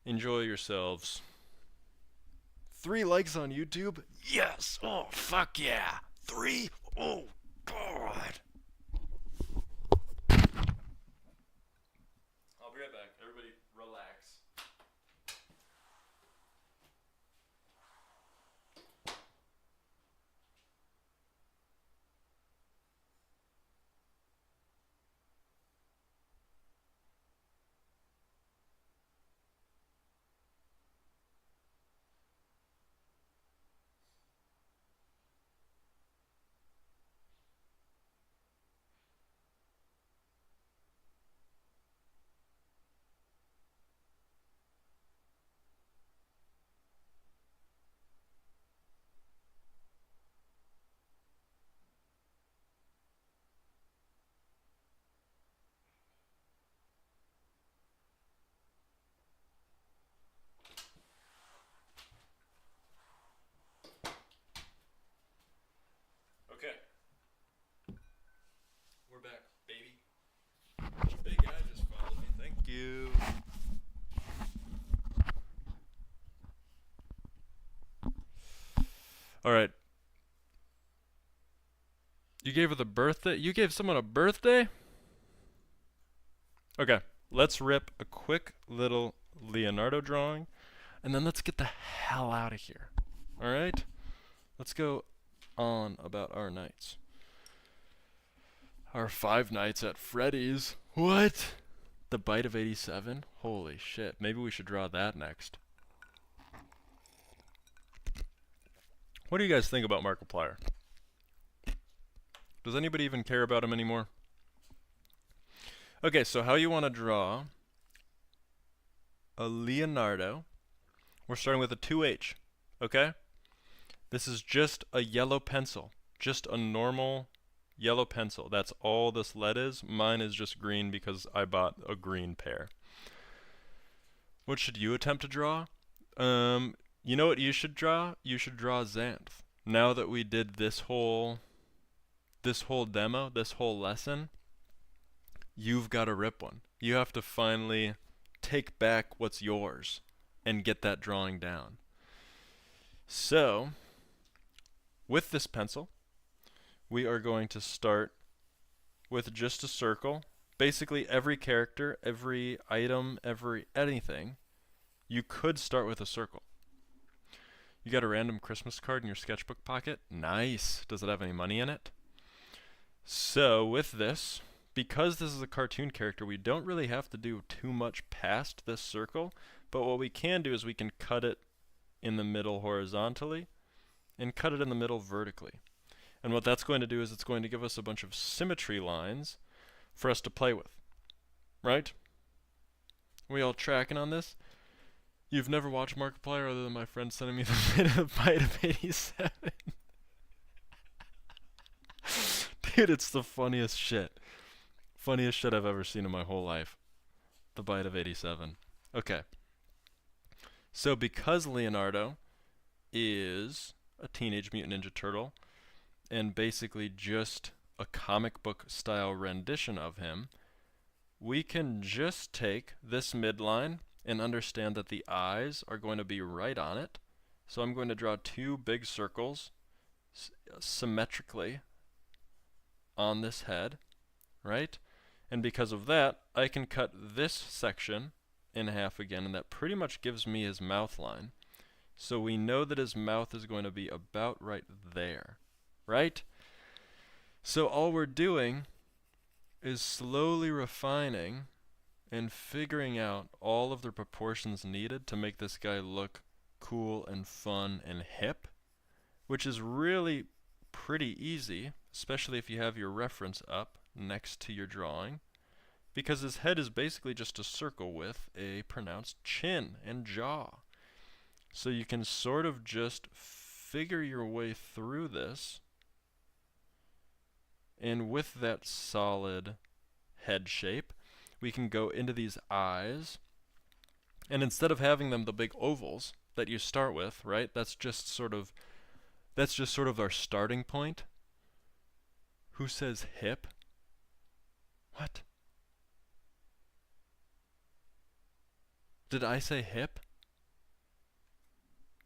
Enjoy yourselves. 3 likes on YouTube? Yes! Oh, fuck yeah! 3? Oh, God! I'll be right back. Everybody relax. Okay. We're back, baby. Big guy just followed me. Thank you. Alright. You gave her the birthday? You gave someone a birthday? Okay. Let's rip a quick little Leonardo drawing, and then let's get the hell out of here. Alright? Let's go on about our nights. Our 5 nights at Freddy's. What? The Bite of 87? Holy shit. Maybe we should draw that next. What do you guys think about Markiplier? Does anybody even care about him anymore? Okay, so how you want to draw a Leonardo. We're starting with a 2H, okay? This is just a yellow pencil. Just a normal yellow pencil. That's all this lead is. Mine is just green because I bought a green pair. What should you attempt to draw? You know what you should draw? You should draw Xanth. Now that we did this whole demo, this whole lesson, you've got to rip one. You have to finally take back what's yours and get that drawing down. So, with this pencil, we are going to start with just a circle. Basically every character, every item, anything, you could start with a circle. You got a random Christmas card in your sketchbook pocket? Nice. Does it have any money in it? So with this, because this is a cartoon character, we don't really have to do too much past this circle, but what we can do is we can cut it in the middle horizontally and cut it in the middle vertically. And what that's going to do is it's going to give us a bunch of symmetry lines for us to play with. Right? We all tracking on this? You've never watched Markiplier other than my friend sending me the Bite of 87. Dude, it's the funniest shit. Funniest shit I've ever seen in my whole life. The Bite of 87. Okay. So because Leonardo is a Teenage Mutant Ninja Turtle and basically just a comic book style rendition of him, we can just take this midline and understand that the eyes are going to be right on it. So I'm going to draw 2 big circles symmetrically on this head, right? And because of that, I can cut this section in half again, and that pretty much gives me his mouth line. So we know that his mouth is going to be about right there, right? So all we're doing is slowly refining and figuring out all of the proportions needed to make this guy look cool and fun and hip, which is really pretty easy, especially if you have your reference up next to your drawing, because his head is basically just a circle with a pronounced chin and jaw. So you can sort of just figure your way through this, and with that solid head shape, we can go into these eyes, and instead of having them the big ovals that you start with, right? That's just sort of our starting point. Who says hip? What? Did I say hip?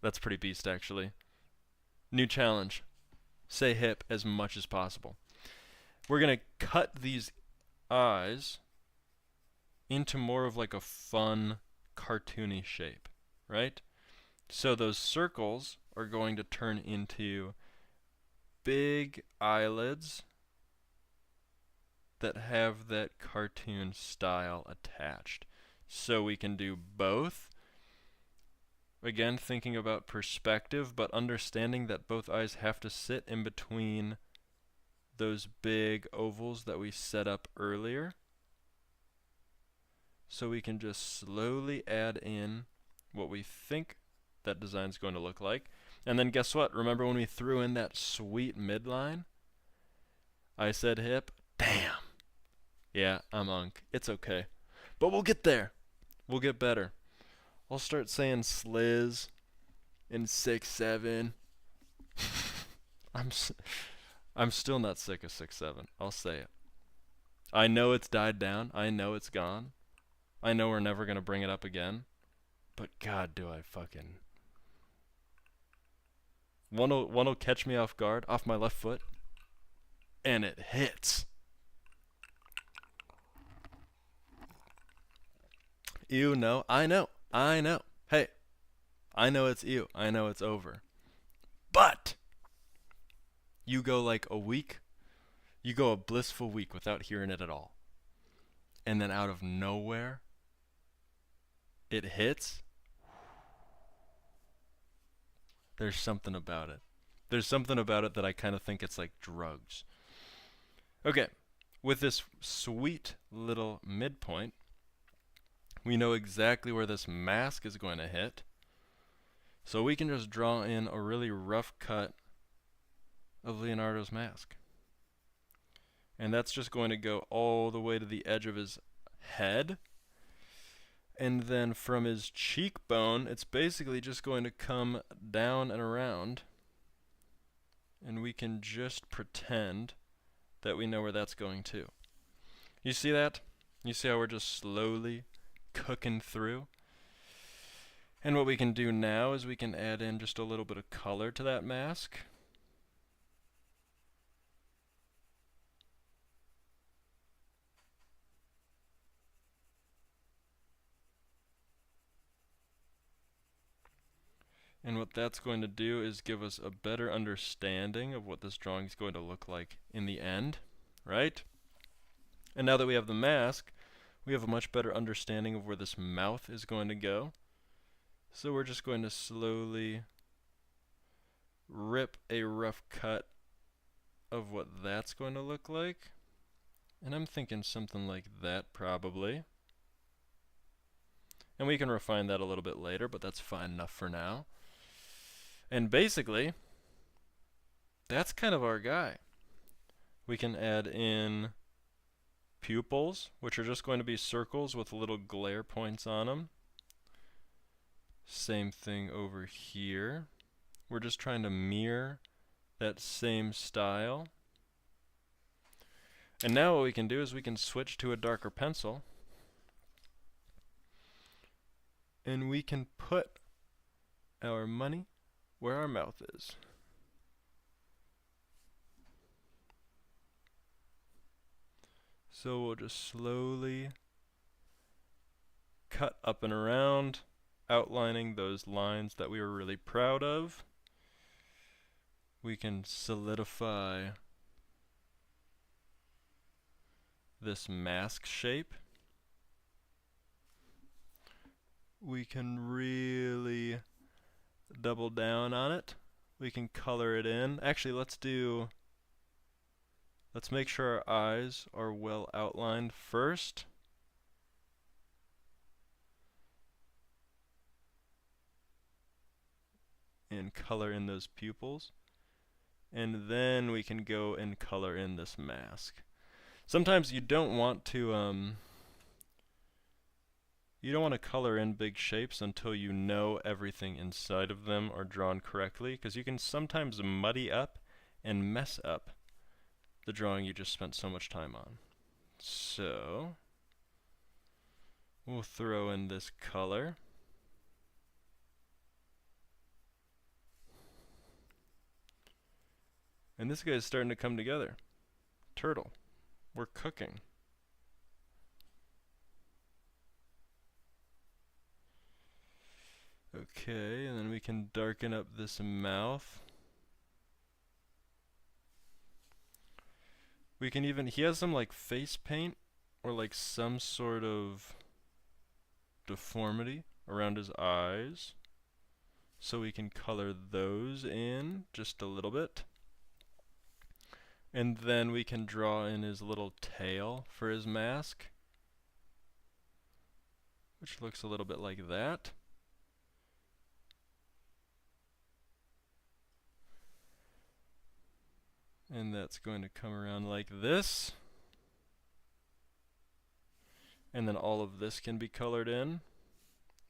That's pretty beast, actually. New challenge. Say hip as much as possible. We're going to cut these eyes into more of like a fun, cartoony shape, right? So those circles are going to turn into big eyelids that have that cartoon style attached. So we can do both. Again, thinking about perspective, but understanding that both eyes have to sit in between those big ovals that we set up earlier. So we can just slowly add in what we think that design's going to look like. And then guess what? Remember when we threw in that sweet midline? I said hip. Damn. Yeah, I'm unk. It's okay. But we'll get there. We'll get better. I'll start saying sliz in 6-7. I'm still not sick of 6-7. I'll say it. I know it's died down. I know it's gone. I know we're never going to bring it up again. But God, do I fucking... One'll catch me off guard, off my left foot, and it hits. Ew, no. I know. Hey, I know it's ew. I know it's over. But you go like a week, you go a blissful week without hearing it at all. And then out of nowhere, it hits. There's something about it. There's something about it that I kind of think it's like drugs. Okay, with this sweet little midpoint, we know exactly where this mask is going to hit. So we can just draw in a really rough cut of Leonardo's mask. And that's just going to go all the way to the edge of his head. And then from his cheekbone, it's basically just going to come down and around. And we can just pretend that we know where that's going to. You see that? You see how we're just slowly cooking through? And what we can do now is we can add in just a little bit of color to that mask. And what that's going to do is give us a better understanding of what this drawing is going to look like in the end, right? And now that we have the mask, we have a much better understanding of where this mouth is going to go. So we're just going to slowly rip a rough cut of what that's going to look like. And I'm thinking something like that probably. And we can refine that a little bit later, but that's fine enough for now. And basically, that's kind of our guy. We can add in pupils, which are just going to be circles with little glare points on them. Same thing over here. We're just trying to mirror that same style. And now what we can do is we can switch to a darker pencil. And we can put our money where our mouth is. So we'll just slowly cut up and around outlining those lines that we were really proud of. We can solidify this mask shape. We can really double down on it. We can color it in. Actually, let's make sure our eyes are well outlined first. And color in those pupils. And then we can go and color in this mask. Sometimes you don't want to color in big shapes until you know everything inside of them are drawn correctly, because you can sometimes muddy up and mess up the drawing you just spent so much time on. So we'll throw in this color. And this guy's starting to come together. Turtle. We're cooking. Okay, and then we can darken up this mouth. We can even, he has some like face paint or like some sort of deformity around his eyes. So we can color those in just a little bit. And then we can draw in his little tail for his mask, which looks a little bit like that. And that's going to come around like this. And then all of this can be colored in,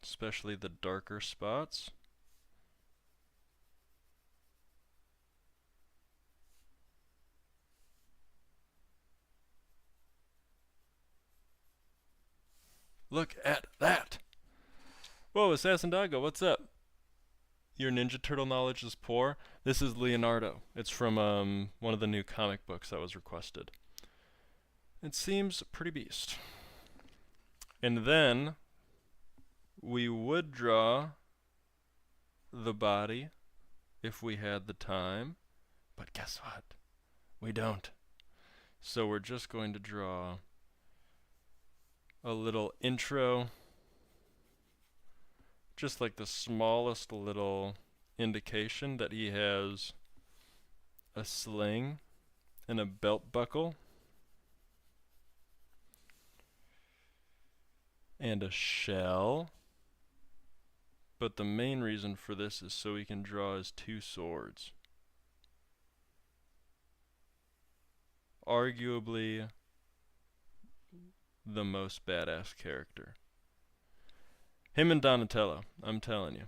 especially the darker spots. Look at that! Whoa, Assassin Doggo, what's up? Your Ninja Turtle knowledge is poor. This is Leonardo. It's from one of the new comic books that was requested. It seems pretty beast. And then we would draw the body if we had the time, but guess what? We don't. So we're just going to draw a little intro, just like the smallest little indication that he has a sling and a belt buckle and a shell. But the main reason for this is so we can draw his two swords. Arguably the most badass character. Him and Donatello, I'm telling you.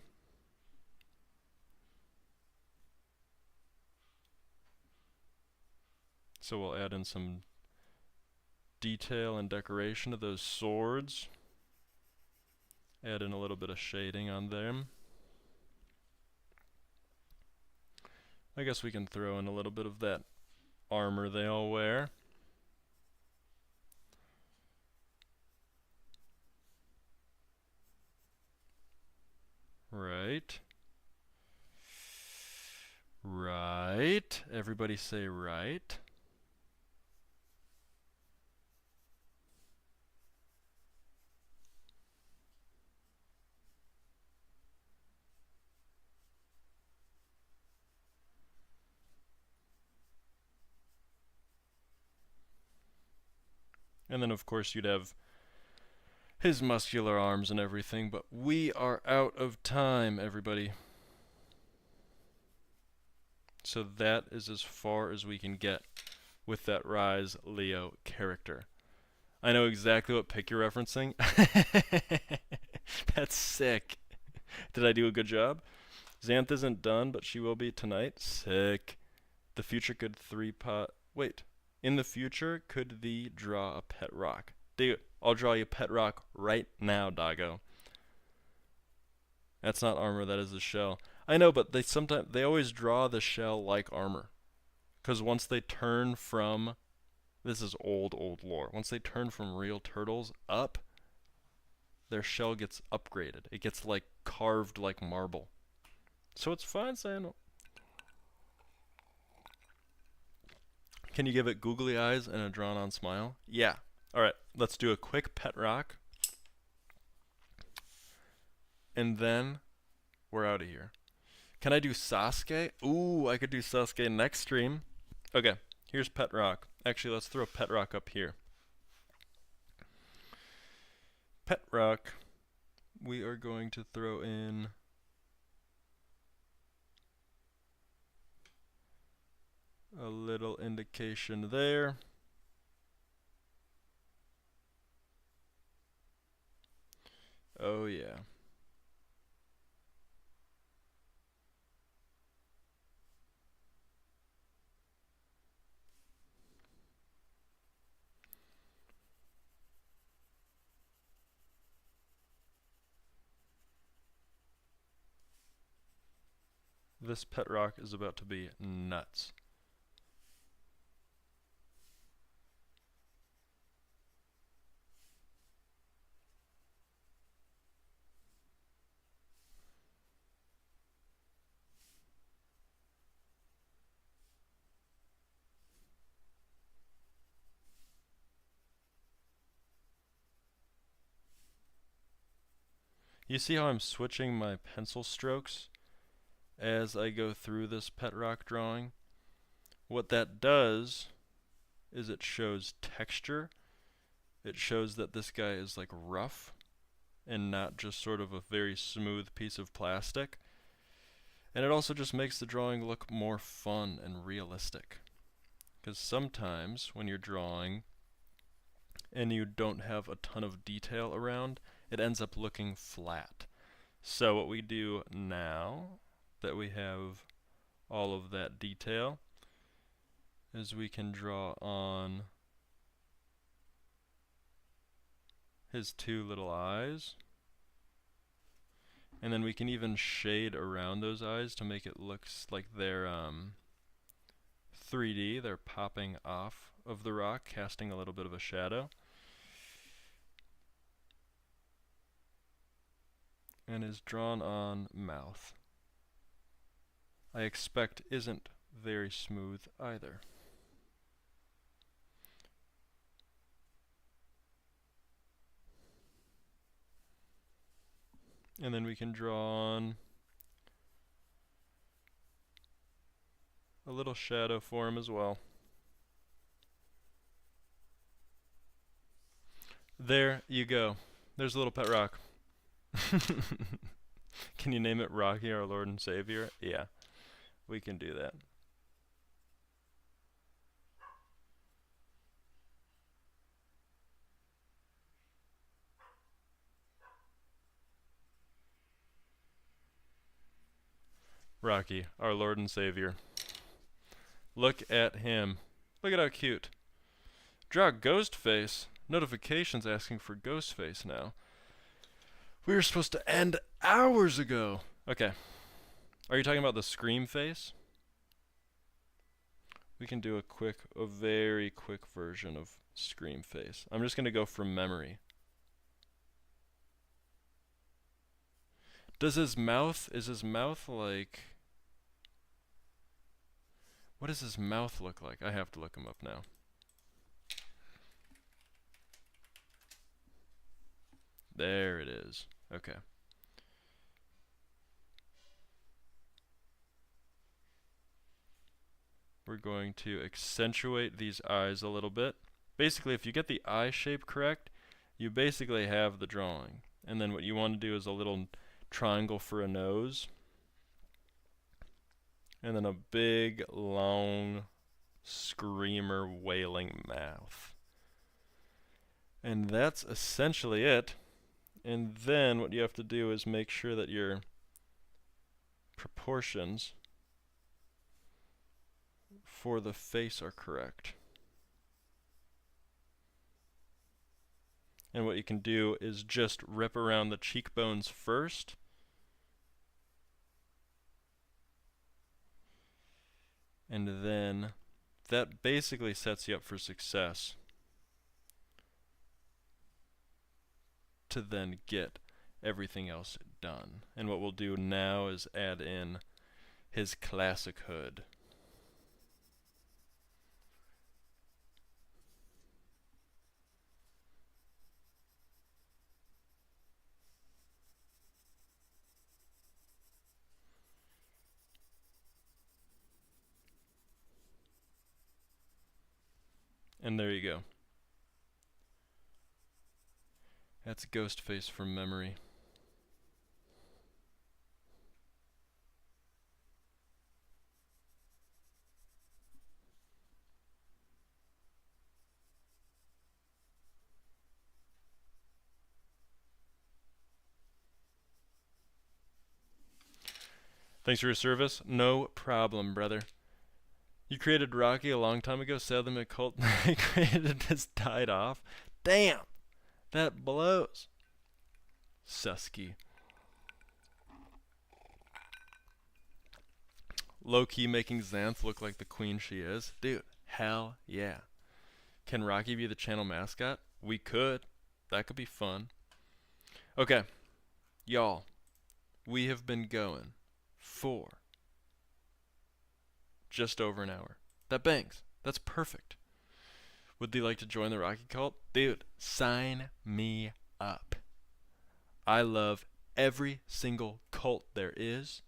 So we'll add in some detail and decoration to those swords. Add in a little bit of shading on them. I guess we can throw in a little bit of that armor they all wear. Right. Right. Everybody say right. And then of course you'd have his muscular arms and everything, but we are out of time, everybody. So that is as far as we can get with that Rise Leo character. I know exactly what pick you're referencing. That's sick. Did I do a good job? Xanth isn't done, but she will be tonight. Sick. The future could Wait. In the future, could thee draw a pet rock? Dude, I'll draw you a pet rock right now, doggo. That's not armor, that is a shell. I know, but they always draw the shell like armor. Because once they turn from, this is old lore, once they turn from real turtles up, their shell gets upgraded. It gets like carved like marble. So it's fine saying. Can you give it googly eyes and a drawn on smile? Yeah. Alright, let's do a quick pet rock. And then we're out of here. Can I do Sasuke? Ooh, I could do Sasuke next stream. Okay, here's pet rock. Actually, let's throw pet rock up here. Pet rock, we are going to throw in a little indication there. Oh yeah. This pet rock is about to be nuts. You see how I'm switching my pencil strokes as I go through this pet rock drawing? What that does is it shows texture. It shows that this guy is like rough and not just sort of a very smooth piece of plastic. And it also just makes the drawing look more fun and realistic. Because sometimes when you're drawing and you don't have a ton of detail around, it ends up looking flat. So what we do now that we have all of that detail is we can draw on his two little eyes, and then we can even shade around those eyes to make it look like they're 3D. They're popping off of the rock, casting a little bit of a shadow. And his drawn on mouth, I expect, isn't very smooth either. And then we can draw on a little shadow for him as well. There you go. There's a little pet rock. Can you name it Rocky, our Lord and Savior? Yeah, we can do that. Rocky, our Lord and Savior. Look at him. Look at how cute. Draw Ghostface. Notifications asking for Ghostface now. We were supposed to end hours ago. Okay. Are you talking about the Scream face? We can do a very quick version of Scream face. I'm just going to go from memory. Is his mouth like... What does his mouth look like? I have to look him up now. There it is. Okay. We're going to accentuate these eyes a little bit. Basically, if you get the eye shape correct, you basically have the drawing. And then what you want to do is a little triangle for a nose. And then a big, long, screamer, wailing mouth. And that's essentially it. And then what you have to do is make sure that your proportions for the face are correct. And what you can do is just rip around the cheekbones first. And then that basically sets you up for success. to then get everything else done. And what we'll do now is add in his classic hood. And there you go. That's Ghostface from memory. Thanks for your service. No problem, brother. You created Rocky a long time ago. Sadly, my cult I created has died off. Damn! That blows. Susky. Low-key making Xanth look like the queen she is. Dude, hell yeah. Can Rocky be the channel mascot? We could. That could be fun. Okay. Y'all, we have been going for just over an hour. That bangs. That's perfect. Would they like to join the Rocky cult? Dude, sign me up. I love every single cult there is.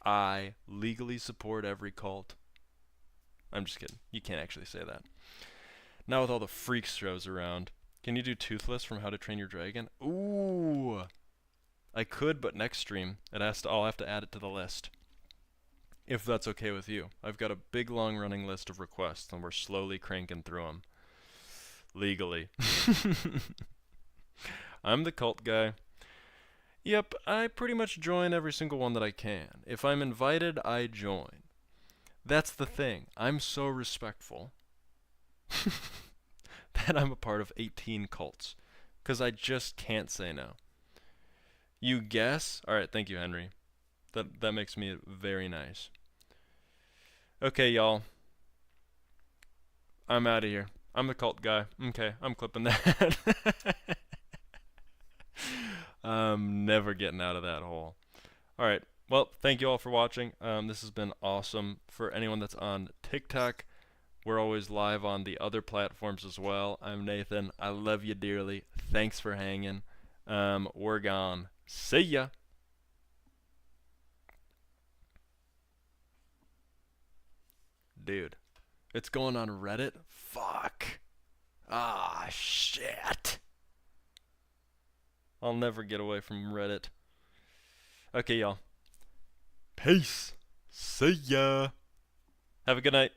I legally support every cult. I'm just kidding. You can't actually say that. Now with all the freak shows around, can you do Toothless from How to Train Your Dragon? Ooh! I could, but next stream, I'll have to add it to the list. If that's okay with you. I've got a big long running list of requests, and we're slowly cranking through them. Legally. I'm the cult guy. Yep, I pretty much join every single one that I can. If I'm invited, I join. That's the thing. I'm so respectful that I'm a part of 18 cults. Because I just can't say no. You guess? Alright, thank you, Henry. That makes me very nice. Okay, y'all. I'm out of here. I'm the cult guy. Okay, I'm clipping that. I'm never getting out of that hole. Alright, well, thank you all for watching. This has been awesome. For anyone that's on TikTok, we're always live on the other platforms as well. I'm Nathan. I love you dearly. Thanks for hanging. We're gone. See ya. Dude, it's going on Reddit? Fuck. Ah, shit. I'll never get away from Reddit. Okay, y'all. Peace. See ya. Have a good night.